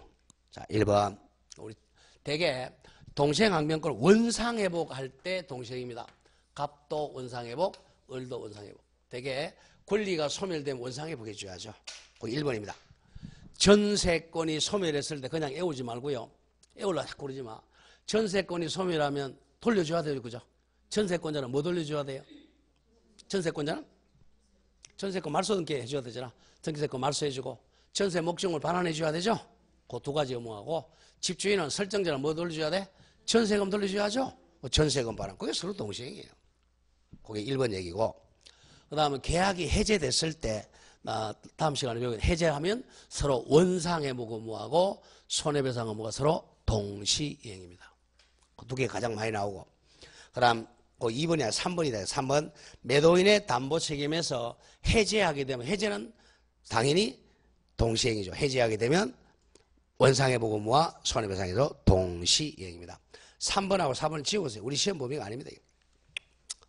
자 1번 우리 대개 동시행항변권 원상회복할 때 동시행입니다. 갑도 원상회복, 을도 원상회복. 대개 권리가 소멸되면 원상회복해 줘야죠. 그게 1번입니다. 전세권이 소멸했을 때 그냥 애우지 말고요. 애우려고 자꾸 그러지 마. 전세권이 소멸하면 돌려줘야 돼요. 그죠? 전세권자는 뭐 돌려줘야 돼요? 전세권자는? 전세권 말소등기 해줘야 되잖아. 전세권 말소해주고 전세 목적물 반환해줘야 되죠? 그 두 가지 의무하고 집주인은 설정자는 뭐 돌려줘야 돼? 전세금 돌려줘야죠? 전세금 반환. 그게 서로 동시행이에요. 그게 1번 얘기고 그 다음에 계약이 해제됐을 때 다음 시간에 배우겠는데 해제하면 서로 원상회복 의무하고 손해배상 의무가 서로 동시이행입니다. 그 두 개 가장 많이 나오고 그 다음 2번이야 3번이다. 3번 매도인의 담보책임에서 해제하게 되면 해제는 당연히 동시행이죠. 해제하게 되면 원상회복 의무와 손해배상에서 동시이행입니다. 3번하고 4번을 지우세요. 우리 시험 범위가 아닙니다.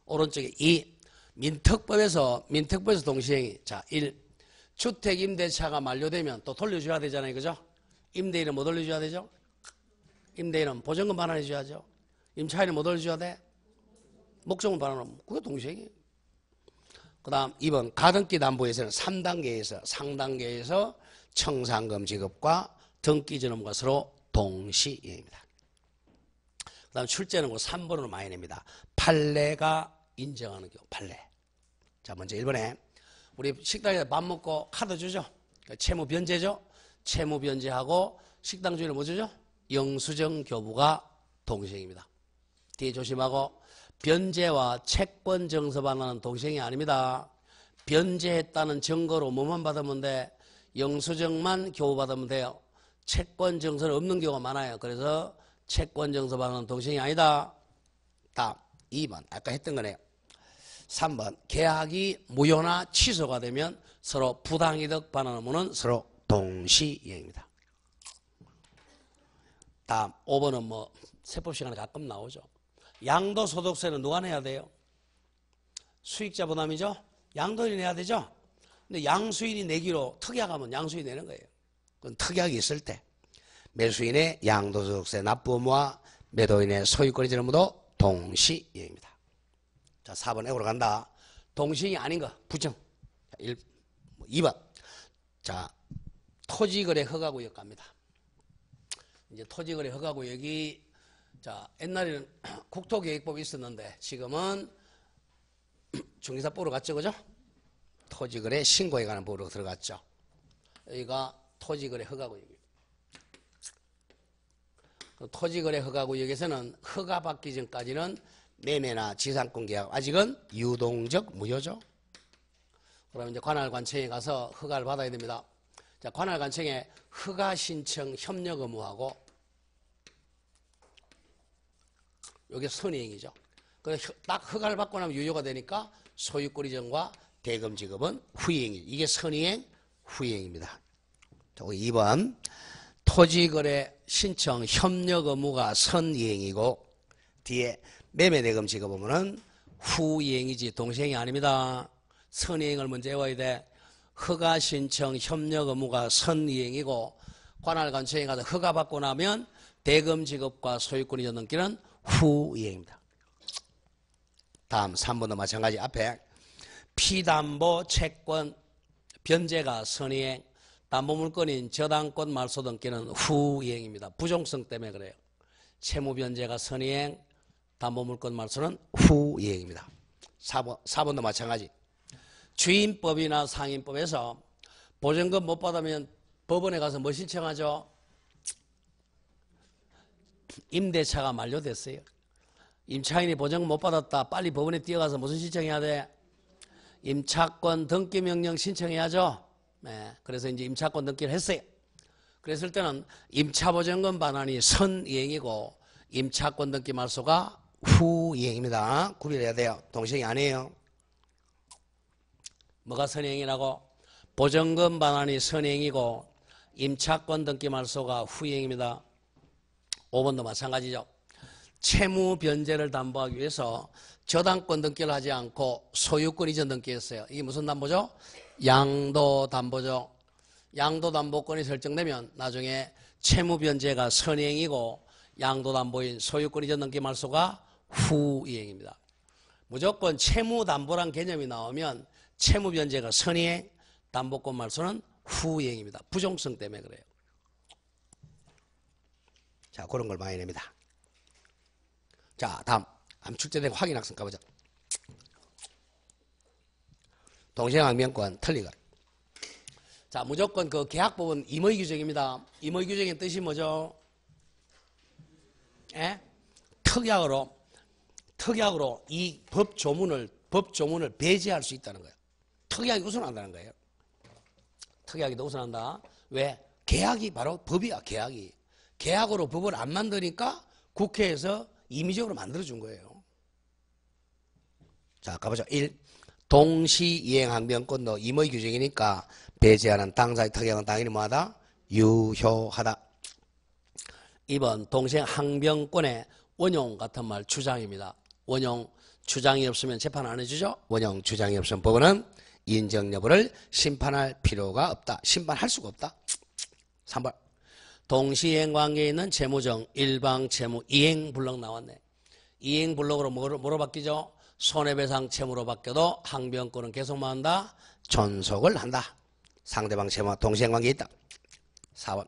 오른쪽에 2 민특법에서 동시행이 자 1 주택임대차가 만료되면 또 돌려줘야 되잖아요. 그죠? 임대인은 뭐 돌려줘야 되죠? 임대인은 보증금 반환해 줘야죠. 임차인은 뭐 돌려줘야 돼? 목적물 반환하면 그게 동시행이에요. 그 다음 2번 가등기 담보에서는 3단계에서 상단계에서 청산금 지급과 등기전 의무가 서로 동시이행입니다. 그 다음 출제는 3번으로 많이 냅니다. 판례가 인정하는 경우 판례. 자 먼저 1번에 우리 식당에서 밥 먹고 카드 주죠. 채무 변제죠. 채무 변제하고 식당 주인은 뭐 주죠? 영수증 교부가 동시행입니다. 뒤에 조심하고 변제와 채권 정서 반환은 동시행이 아닙니다. 변제했다는 증거로 뭐만 받으면 돼? 영수증만 교부받으면 돼요. 채권 정서는 없는 경우가 많아요. 그래서 채권 정서 반환은 동시행이 아니다. 다음 2번 아까 했던 거네요. 3번 계약이 무효나 취소가 되면 서로 부당이득 반환 의무는 서로 동시이행입니다. 다음 5번은 뭐 세법 시간에 가끔 나오죠. 양도소득세는 누가 내야 돼요? 수익자 부담이죠. 양도인이 내야 되죠. 근데 양수인이 내기로 특약하면 양수인이 내는 거예요. 그건 특약이 있을 때 매수인의 양도소득세 납부 의무와 매도인의 소유권 이전 의무도 동시이행입니다. 자 4번 애고로 간다. 동시행이 아닌 거 부정. 2번. 자, 토지거래 허가구역 갑니다. 이제 토지거래 허가구역이 자, 옛날에는 국토계획법이 있었는데 지금은 중개사법으로 갔죠, 그죠? 토지거래 신고에 관한 법으로 들어갔죠. 여기가 토지거래 허가구역이에요. 토지거래 허가구역에서는 허가받기 전까지는 매매나 지상권 계약 아직은 유동적 무효죠. 그러면 이제 관할관청에 가서 허가를 받아야 됩니다. 자, 관할관청에 허가 신청 협력 의무하고 이게 선이행이죠. 그래서 딱 허가를 받고 나면 유효가 되니까 소유권 이전과 대금 지급은 후이행이죠. 이게 선이행, 후이행입니다. 2번 토지거래 신청 협력 의무가 선이행이고 뒤에 매매대금 지급 의무는 후이행이지 동시행이 아닙니다. 선이행을 먼저 외워야 돼. 허가 신청 협력 의무가 선이행이고 관할관청에 가서 허가 받고 나면 대금 지급과 소유권 이전 등기는 후이행입니다. 다음 3번도 마찬가지 앞에 피담보 채권 변제가 선이행 담보물건인 저당권 말소 등기는 후이행입니다. 부종성 때문에 그래요. 채무 변제가 선이행 담보물건 말소는 후이행입니다. 4번도 마찬가지 주임법이나 상임법에서 보증금 못 받으면 법원에 가서 뭐 신청하죠? 임대차가 만료됐어요. 임차인이 보증금 못 받았다. 빨리 법원에 뛰어가서 무슨 신청해야 돼? 임차권 등기명령 신청해야죠. 네, 그래서 이제 임차권 등기를 했어요. 그랬을 때는 임차보증금 반환이 선이행이고 임차권 등기 말소가 후이행입니다. 구별해야 돼요. 동시행이 아니에요. 뭐가 선이행이라고? 보증금 반환이 선이행이고 임차권 등기 말소가 후이행입니다. 5번도 마찬가지죠. 채무 변제를 담보하기 위해서 저당권 등기를 하지 않고 소유권 이전 등기했어요. 이게 무슨 담보죠? 양도담보죠. 양도담보권이 설정되면 나중에 채무 변제가 선이행이고 양도담보인 소유권 이전 등기 말소가 후이행입니다. 무조건 채무담보란 개념이 나오면 채무 변제가 선이행, 담보권 말소는 후이행입니다. 부종성 때문에 그래요. 자, 그런 걸 많이 냅니다. 자, 다음 암출제된 확인학습 가보자. 동시행항변권 틀리가. 자, 무조건 그 계약법은 임의규정입니다. 임의규정의 뜻이 뭐죠? 특약으로 이 법조문을 배제할 수 있다는 거예요. 특약이 우선한다는 거예요. 특약이 더 우선한다. 왜? 계약이 바로 법이야. 계약으로 법을 안 만드니까 국회에서 임의적으로 만들어준 거예요. 자, 가보죠. 1. 동시이행항변권도 임의규정이니까 배제하는 당사의 특약은 당연히 뭐하다? 유효하다. 2번 동시행항변권의 원용 같은 말 주장입니다. 원용 주장이 없으면 재판 안 해주죠. 원용 주장이 없으면 법원은 인정 여부를 심판할 필요가 없다. 심판할 수가 없다. 3번 동시이행 관계에 있는 채무정 일방 채무 이행불능 나왔네. 이행불능으로 뭐로 바뀌죠? 손해배상 채무로 바뀌어도 항변권은 계속 뭐한다? 존속을 한다. 상대방 채무와 동시행 관계에 있다. 4번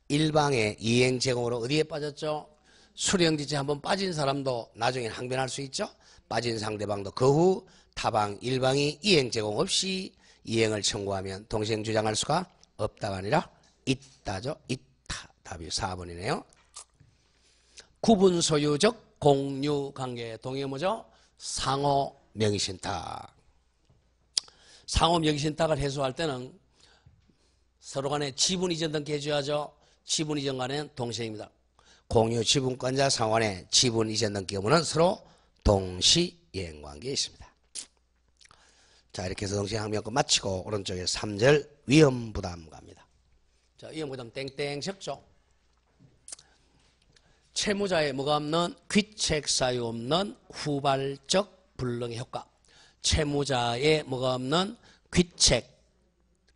일방의 이행 제공으로 어디에 빠졌죠? 수령지체 한번 빠진 사람도 나중에 항변할 수 있죠. 빠진 상대방도 그 후 타방 일방이 이행 제공 없이 이행을 청구하면 동시행 주장할 수가 없다가 아니라 있다죠. 있다. 답이 4번이네요. 구분 소유적 공유 관계 동의 뭐죠? 상호 명의신탁. 상호 명의신탁을 해소할 때는 서로 간에 지분 이전 등기 해줘야죠. 지분 이전 간에는 동시행입니다. 공유 지분권자 상호 간에 지분 이전 등기 의무는 서로 동시이행 관계에 있습니다. 자, 이렇게 해서 동시행항변권 마치고 오른쪽에 3절 위험부담 갑니다. 자, 위험부담 땡땡 적죠. 채무자의 뭐가 없는 귀책사유 없는 후발적 불능의 효과. 채무자의 뭐가 없는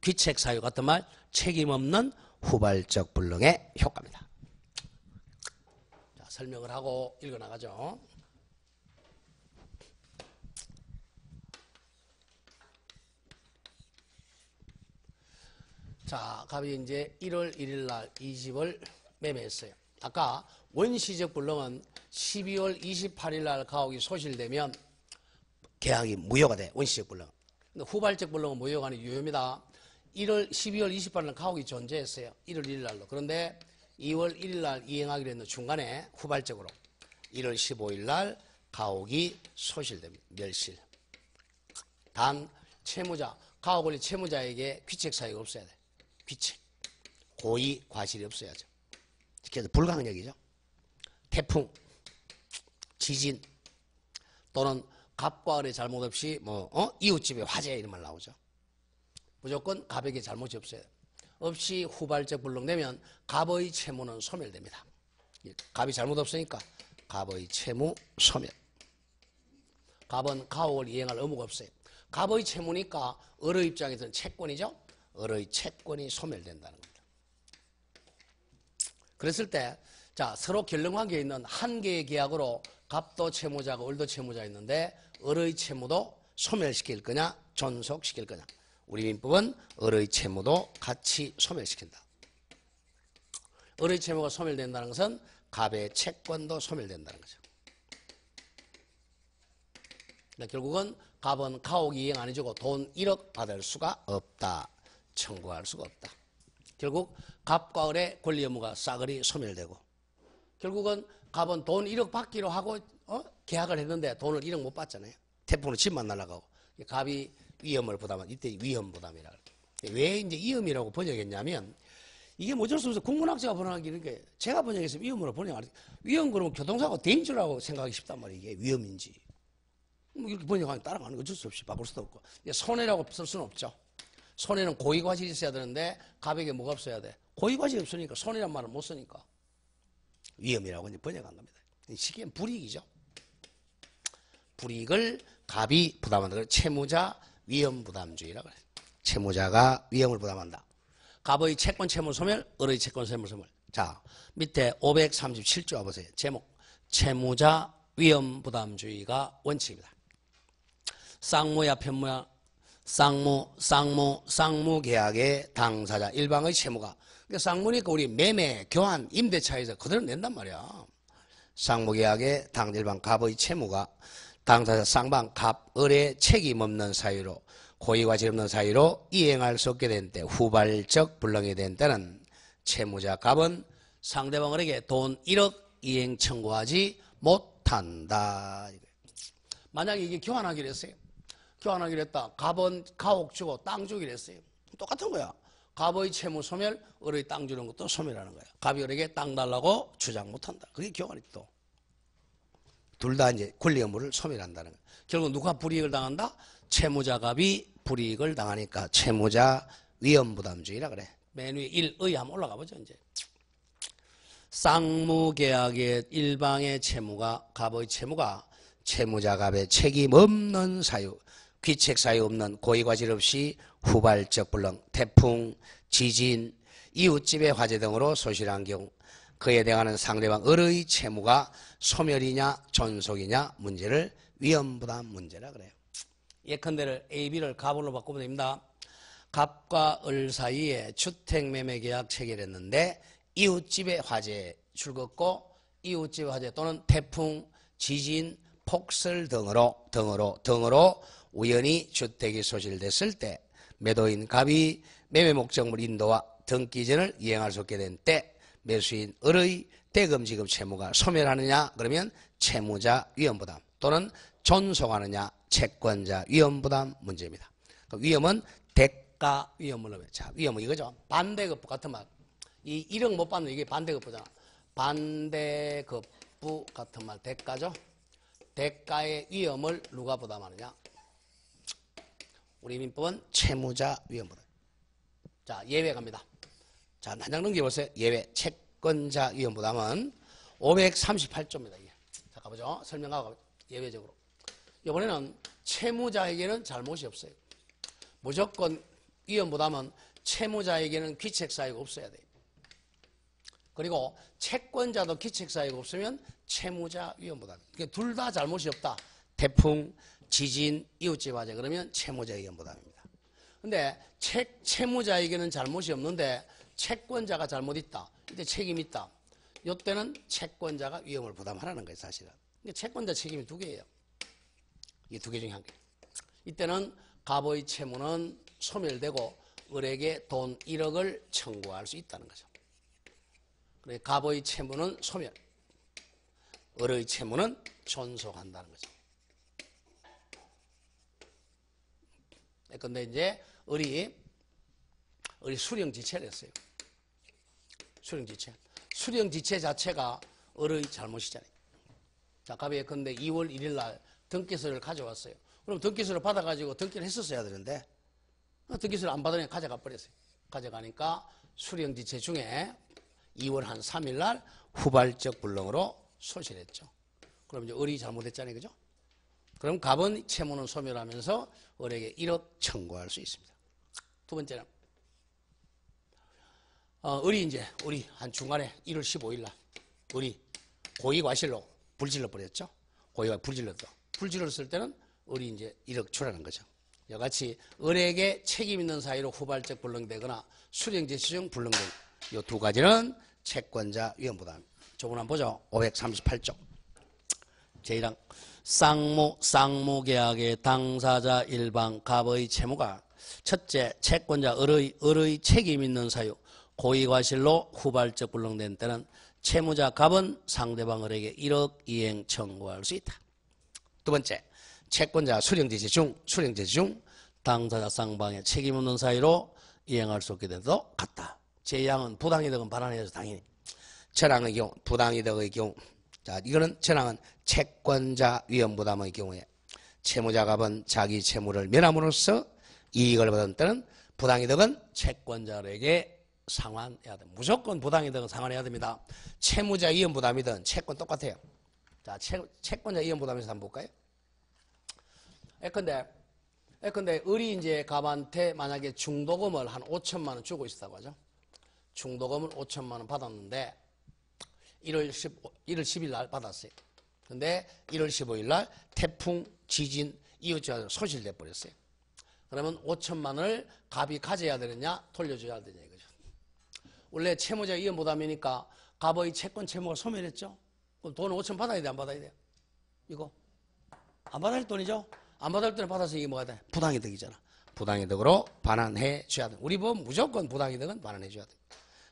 귀책사유 같은 말 책임 없는 후발적 불능의 효과입니다. 자, 설명을 하고 읽어나가죠. 자, 갑이 이제 1월 1일 날 이 집을 매매했어요. 아까 원시적 불능은 12월 28일 날 가옥이 소실되면 계약이 무효가 돼. 원시적 불능. 근데 후발적 불능은 무효가 아니고 유효입니다. 12월 28일 날 가옥이 존재했어요. 1월 1일 날로. 그런데 2월 1일 날 이행하기로 했는데 중간에 후발적으로 1월 15일 날 가옥이 소실됩니다. 멸실. 단 채무자, 가옥 올린 채무자에게 귀책 사유가 없어야 돼. 귀책. 고의 과실이 없어야죠. 그래서 불강력이죠. 태풍, 지진 또는 갑과 을의 잘못 없이 이웃집의 화재 이런 말 나오죠. 무조건 갑에게 잘못이 없어야 돼. 없이 후발적 불능되면 갑의 채무는 소멸됩니다. 갑이 잘못 없으니까 갑의 채무 소멸. 갑은 가옥을 이행할 의무가 없어요. 갑의 채무니까 을의 입장에서는 채권이죠. 을의 채권이 소멸된다는 겁니다. 그랬을 때 자, 서로 결론관계에 있는 한 개의 계약으로 갑도 채무자고 을도 채무자 있는데 을의 채무도 소멸시킬 거냐 존속시킬 거냐. 우리 민법은 을의 채무도 같이 소멸시킨다. 을의 채무가 소멸된다는 것은 갑의 채권도 소멸된다는 거죠. 그러니까 결국은 갑은 가옥 이행 안 해주고 돈 1억 받을 수가 없다. 청구할 수가 없다. 결국 갑과 을의 권리 의무가 싸그리 소멸되고 결국은 갑은 돈 1억 받기로 하고 계약을 했는데 돈을 1억 못 받잖아요. 태풍으로 집만 날아가고 갑이 위험을 부담한 이때 위험 부담이라. 왜 이제 위험이라고 번역했냐면 이게 어쩔 수 없어. 국문학자가 번역하기는 게 제가 번역해서 위험으로 번역하는 위험 그러면 교통사고 데인저라고 생각하기 쉽단 말이에요. 이게 위험인지. 뭐 이렇게 번역하면 따라가는 거 어쩔 수 없이 바꿀 수도 없고 손해라고 쓸 수는 없죠. 손해는 고의과실이 있어야 되는데 갑에게 뭐가 없어야 돼? 고의과실이 없으니까 손해란 말을 못 쓰니까 위험이라고 이제 번역한 겁니다. 시기엔 불이익이죠. 불이익을 갑이 부담한다. 채무자 위험 부담주의라고 해요. 채무자가 위험을 부담한다. 갑의 채권 채무 소멸, 을의 채권 채무 소멸. 자, 밑에 537조 와보세요. 제목 채무자 위험 부담주의가 원칙입니다. 쌍무야 편무야 쌍무 계약의 당사자 일방의 채무가 그러니까 쌍무니까 우리 매매 교환 임대차에서 그대로 낸단 말이야. 쌍무 계약의 당일방 갑의 채무가 당사자 쌍방 갑 을의 책임 없는 사유로 고의과실 없는 사유로 이행할 수 없게 된 때 후발적 불능이 된 때는 채무자 갑은 상대방 을에게 돈 1억 이행 청구하지 못한다. 만약에 이게 교환하기로 했어요. 교환하기로 했다. 갑은 가옥 주고 땅 주기로 했어요. 똑같은 거야. 갑의 채무 소멸, 을의 땅 주는 것도 소멸하는 거야. 갑이 을에게 땅 달라고 주장 못한다. 그게 교환이 또. 둘 다 이제 권리 의무를 소멸한다는 거야. 결국 누가 불이익을 당한다? 채무자 갑이 불이익을 당하니까 채무자 위험부담주의라 그래. 맨 위에 1의 한번 올라가 보죠. 이제. 쌍무계약의 일방의 채무가 갑의 채무가 채무자 갑의 책임 없는 사유 귀책 사유 없는 고의과실 없이 후발적 불능, 태풍, 지진, 이웃집의 화재 등으로 소실한 경우 그에 대항하는 상대방 을의 채무가 소멸이냐 존속이냐 문제를 위험부담 문제라 그래요. 예컨대를 A, B를 갑으로 바꾸면 됩니다. 갑과 을 사이에 주택매매계약 체결했는데 이웃집의 화재 출긋고 이웃집의 화재 또는 태풍, 지진, 폭설 등으로 우연히 주택이 소실됐을 때 매도인 갑이 매매 목적물 인도와 등기전을 이행할 수 없게 된 때 매수인 을의 대금 지급 채무가 소멸하느냐 그러면 채무자 위험부담 또는 존속하느냐 채권자 위험부담 문제입니다. 위험은 대가 위험을 넣어요. 자, 위험은 이거죠. 반대급부 같은 말. 이 1억 못 받는 이게 반대급부잖아. 반대급부 같은 말 대가죠. 대가의 위험을 누가 부담하느냐? 우리 민법은 채무자 위험부담. 자, 예외 갑니다. 자, 한 장 넘겨보세요. 예외 채권자 위험부담은 538조입니다. 자, 가보죠. 설명하고 예외적으로. 이번에는 채무자에게는 잘못이 없어요. 무조건 위험부담은 채무자에게는 귀책사유가 없어야 돼요. 그리고 채권자도 귀책사유가 없으면 채무자 위험부담. 그러니까 둘 다 잘못이 없다. 태풍, 지진, 이웃집 화재 그러면 채무자 위험부담입니다. 근데 채무자에게는 잘못이 없는데 채권자가 잘못 있다. 이때 책임이 있다. 이때는 채권자가 위험을 부담하라는 거예요, 사실은. 채권자 책임이 두 개예요. 이 두 개 중에 한 개. 이때는 갑의 채무는 소멸되고 을에게 돈 1억을 청구할 수 있다는 거죠. 그래, 갑의 채무는 소멸, 을의 채무는 존속한다는 거죠. 근데 이제 을이 수령지체를 했어요. 수령지체 자체가 을의 잘못이잖아요. 자, 갑이 예컨대 2월 1일 날 등기서를 가져왔어요. 그럼 등기서를 받아가지고 등기를 했었어야 되는데 등기서를 안 받으니 가져가 버렸어요. 가져가니까 수령지체 중에 2월 한 3일 날 후발적 불능으로 소실했죠. 그럼 이제 을이 잘못했잖아요. 그죠? 그럼 갑은 채무는 소멸하면서 을에게 1억 청구할 수 있습니다. 두 번째는 을이 한 중간에 1월 15일 날 을이 고의과실로 불질러 버렸죠. 고의가 불질렀을 때는 을이 이제 1억 주라는 거죠. 이같이 을에게 책임 있는 사유로 후발적 불능되거나 수령지체 중 불능된 이 두 가지는 채권자 위험부담. 조금 한번 보죠. 538조. 제1항 쌍무계약의 당사자 일방 갑의 채무가 첫째 채권자 을의 책임 있는 사유 고의과실로 후발적 불능된 때는 채무자 갑은 상대방 을에게 1억 이행 청구할 수 있다. 두 번째, 채권자 수령지체 중 당사자 쌍방의 책임 없는 사유로 이행할 수 없게 돼도 같다. 제2항은 부당이득은 반환해야죠. 당연히. 전항의 경우 부당이득의 경우 자, 이거는 전항은 채권자 위험부담의 경우에 채무자 갑은 자기 채무를 면함으로써 이익을 받은 때는 부당이득은 채권자에게 상환해야 됩니다. 무조건 부당이득은 상환해야 됩니다. 채무자 위험부담이든 채권 똑같아요. 자, 채권자 위험부담에서 한번 볼까요? 예컨대 을이 이제 갑한테 만약에 중도금을 한 5천만 원 주고 있다고 하죠. 중도금을 5천만 원 받았는데 1월 10일 날 받았어요. 근데 1월 15일 날 태풍, 지진, 이웃집안으로 소실돼 버렸어요. 그러면 5천만 원을 갑이 가져야 되느냐 돌려줘야 되느냐 이거죠. 원래 채무자 위험부담이니까 갑의 채권 채무가 소멸했죠. 그럼 돈을 5천 받아야 돼, 안 받아야 돼요? 이거 안 받아야 할 돈이죠. 안 받을 때는 받아서 이게 뭐가 돼? 부당이득이잖아. 부당이득으로 반환해 줘야 돼. 우리 법 무조건 부당이득은 반환해 줘야 돼.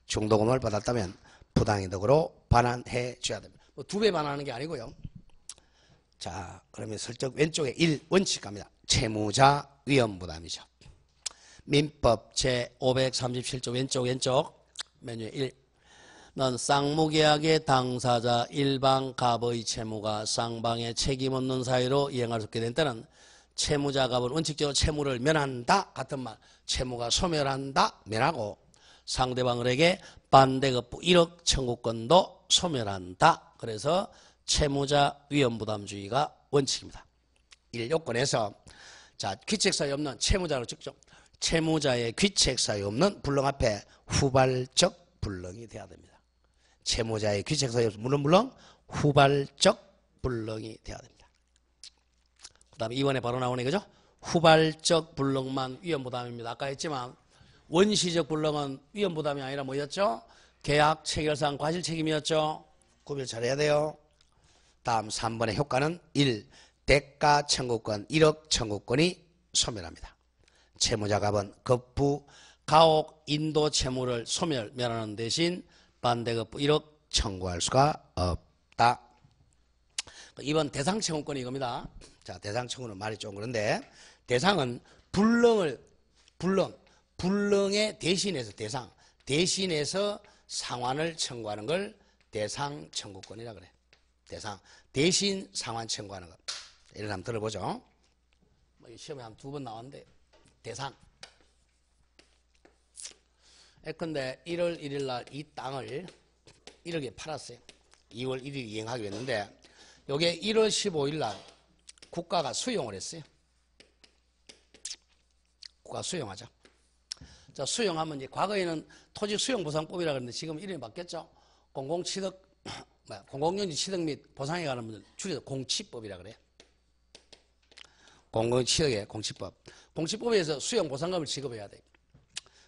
중도금을 받았다면 부당이득으로 반환해 줘야 됩니다. 뭐 2배 반환하는 게 아니고요. 자, 그러면 슬쩍 왼쪽에 1 원칙 갑니다. 채무자 위험부담이죠. 민법 제537조 왼쪽 메뉴 1. 넌 쌍무계약의 당사자 일방 갑의 채무가 쌍방의 책임 없는 사유로 이행할 수 없게 된 때는 채무자 갑은 원칙적으로 채무를 면한다 같은 말 채무가 소멸한다 면하고 상대방에게 반대급부 1억 청구권도 소멸한다. 그래서 채무자 위험부담주의가 원칙입니다. 1요건에서 자 귀책사유 없는 채무자로 직접 채무자의 귀책사유 없는 불능 앞에 후발적 불능이 돼야 됩니다. 채무자의 귀책사유 없는 물론 후발적 불능이 돼야 됩니다. 그 다음에 이번에 바로 나오네 그죠? 후발적 불능만 위험부담입니다. 아까 했지만 원시적 불능은 위험부담이 아니라 뭐였죠? 계약 체결상 과실책임이었죠. 구별 잘해야 돼요. 다음 3번의 효과는 1. 대가 청구권 1억 청구권이 소멸합니다. 채무자 갑은 급부 가혹 인도 채무를 소멸하는 대신 반대급부 1억 청구할 수가 없다. 이번 대상 청구권이 이겁니다. 자, 대상 청구는 말이 좀 그런데 대상은 불능의 대신해서 대신해서 상환을 청구하는 걸 대상 청구권이라 그래. 대신 상환 청구하는 것. 예를 한번 들어보죠. 시험에 한 2번 나왔는데 대상. 예컨대 1월 1일 날 이 땅을 1억에 팔았어요. 2월 1일 이행하기로 했는데 요게 1월 15일 날 국가가 수용을 했어요. 국가 수용하죠. 자, 수용하면 이제 과거에는 토지 수용보상법이라 그랬는데 지금 이름이 바뀌었죠. 공공연지 취득 및 보상에 관한 문제 줄여서 공취법이라 그래요. 공공취득의 공취법. 공시법에 의해서 수용보상금을 지급해야 돼.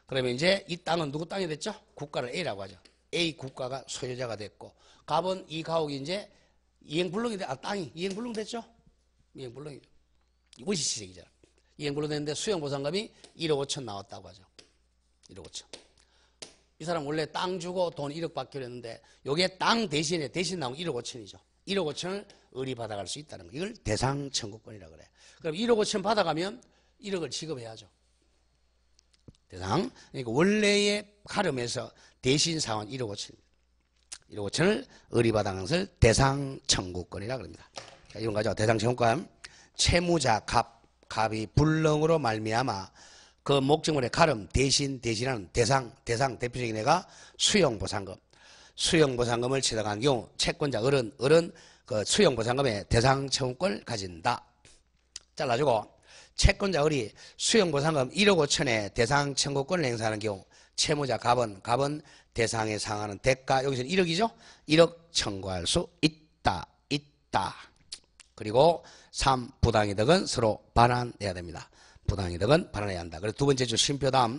그러면 이제 이 땅은 누구 땅이 됐죠? 국가를 A라고 하죠. A 국가가 소유자가 됐고, 갑은 이 가옥이 이제 이행불능이 땅이 이행불능 됐죠? 이행불능이죠. 원시취득이잖아. 이행불능 됐는데 수용보상금이 1억 5천 나왔다고 하죠. 1억 5천. 이 사람 원래 땅 주고 돈 1억 받기로 했는데 요게 땅 대신 나온 1억 5천이죠. 1억 5천을 의리 받아갈 수 있다는 거. 이걸 대상 청구권이라고 그래. 그럼 1억 5천 받아가면 1억을 지급해야죠. 대상. 그러니까 원래의 가름에서 대신 사원 1억 5천. 1억 5천을 의리 받아가는 것을 대상 청구권이라고 합니다. 자, 이런 거죠. 대상 청구권. 채무자 갑이 불능으로 말미암아 그 목적물의 가름 대신하는 대상 대표적인 애가 수용보상금. 수용보상금을 취득한 경우 채권자 어른 그 수용보상금의 대상 청구권을 가진다. 잘라주고 채권자 을이 수용보상금 1억 5천의 대상 청구권을 행사하는 경우 채무자 갑은 대상에 상하는 대가 여기서는 1억이죠. 1억 청구할 수 있다. 그리고 3. 부당이득은 서로 반환해야 됩니다. 부당이득은 반환해야 한다. 그래서 두 번째 주 심표담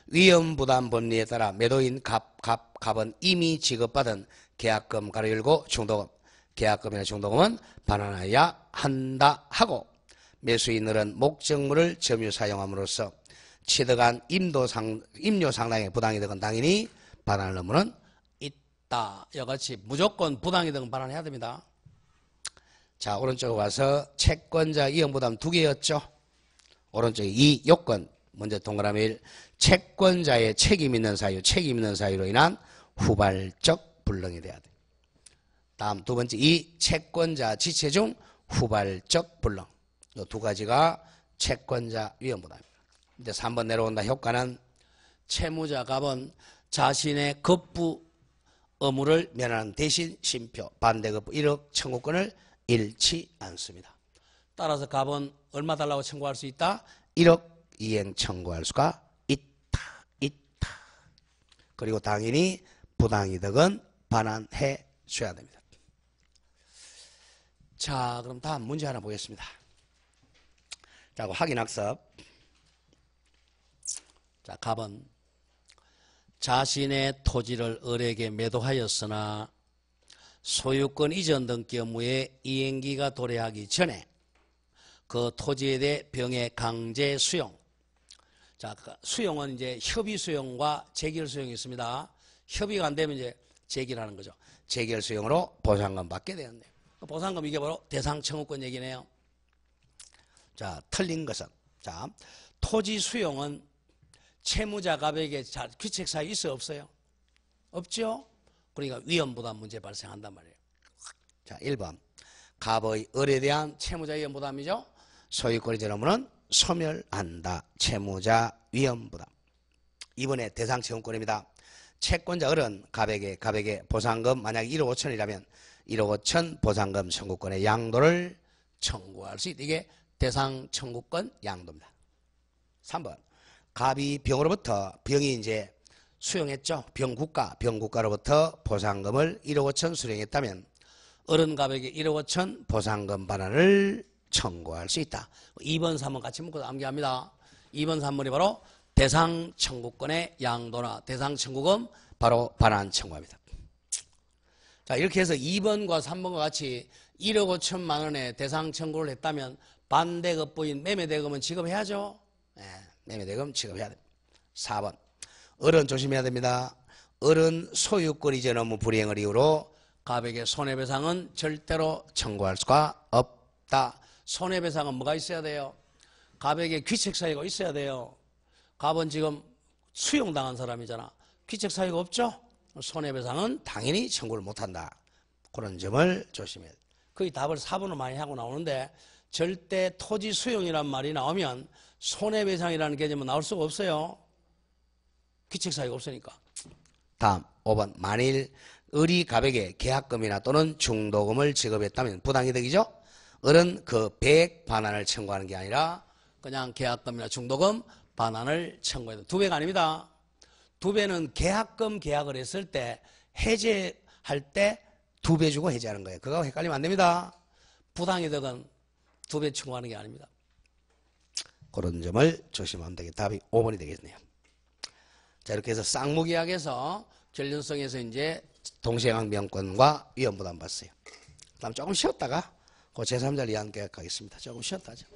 위험부담 법리에 따라 매도인 갑은 이미 지급받은 계약금 가로 열고 중도금 계약금이나 중도금은 반환해야 한다 하고 매수인들은 목적물을 점유 사용함으로써 취득한 임료 상당의 부당이득은 당연히 반환할 의무는 있다. 이같이 무조건 부당이득은 반환해야 됩니다. 자, 오른쪽에 와서 채권자 이행부담 두 개였죠. 오른쪽에 이 요건 먼저 동그라미 1 채권자의 책임 있는 사유로 인한 후발적 불능이 돼야 돼. 다음 두 번째 이 채권자 지체 중 후발적 불능. 이 두 가지가 채권자 위험부담입니다. 이제 3번 내려온다. 효과는 채무자 갑은 자신의 급부 의무를 면하는 대신 심표 반대급부 1억 청구권을 잃지 않습니다. 따라서 갑은 얼마 달라고 청구할 수 있다? 1억 이행 청구할 수가 있다. 그리고 당연히 부당이득은 반환해 줘야 됩니다. 자, 그럼 다음 문제 하나 보겠습니다. 자, 확인학습. 자, 갑은 자신의 토지를 을에게 매도하였으나 소유권 이전 등 경우에 이행기가 도래하기 전에 그 토지에 대해 병의 강제 수용. 자, 수용은 이제 협의 수용과 재결 수용이 있습니다. 협의가 안 되면 이제 재결하는 거죠. 재결 수용으로 보상금 받게 되었네요. 보상금 이게 바로 대상 청구권 얘기네요. 자, 틀린 것은 자, 토지 수용은 채무자 갑에게 귀책 사유 있어요, 없어요? 없죠? 그러니까 위험부담 문제 발생한단 말이에요. 자, 1번 갑의 을에 대한 채무자 위험부담이죠. 소유권 이전 의무는 소멸한다. 채무자 위험부담. 2번에 대상 청구권입니다. 채권자 을은 갑에게 보상금 만약 1억 5천이라면 1억 5천 보상금 청구권의 양도를 청구할 수 있다. 이게 대상 청구권 양도입니다. 3번 갑이 병이 이제 수용했죠. 병국가로부터 보상금을 1억 5천 수령했다면 을은 갑에게 1억 5천 보상금 반환을 청구할 수 있다. 2번, 3번 같이 묶어서 암기합니다. 2번, 3번이 바로 대상 청구권의 양도나 대상 청구금 바로 반환 청구합니다. 자, 이렇게 해서 2번과 3번과 같이 1억 5천만 원의 대상 청구를 했다면 반대급부인 매매대금은 지급해야죠. 네, 매매대금 지급해야 됩니다. 4번 을은 조심해야 됩니다. 을은 소유권 이전 업무 불이행을 이유로 갑에게 손해배상은 절대로 청구할 수가 없다. 손해배상은 뭐가 있어야 돼요? 갑에게 귀책사유가 있어야 돼요. 갑은 지금 수용당한 사람이잖아. 귀책사유가 없죠? 손해배상은 당연히 청구를 못한다. 그런 점을 조심해야 돼. 거의 답을 4번으로 많이 하고 나오는데 절대 토지 수용이란 말이 나오면 손해배상이라는 개념은 나올 수가 없어요. 귀책사유가 없으니까. 다음 5번 만일 을이 갑에게 계약금이나 또는 중도금을 지급했다면 부당이득이죠. 을은 그 배액 반환을 청구하는 게 아니라 그냥 계약금이나 중도금 반환을 청구해야 돼요. 2배가 아닙니다. 2배는 계약을 했을 때 해제할 때 2배 주고 해제하는 거예요. 그거 헷갈리면 안 됩니다. 부당이득은 2배 청구하는 게 아닙니다. 그런 점을 조심하면 되겠다. 답이 5번이 되겠네요. 자, 이렇게 해서 쌍무계약에서 전륜성에서 이제 동시행항 명권과 위험부담 봤어요. 그다음 조금 쉬었다가 그 제3자를 이해하는 계약하겠습니다. 조금 쉬었다 하죠.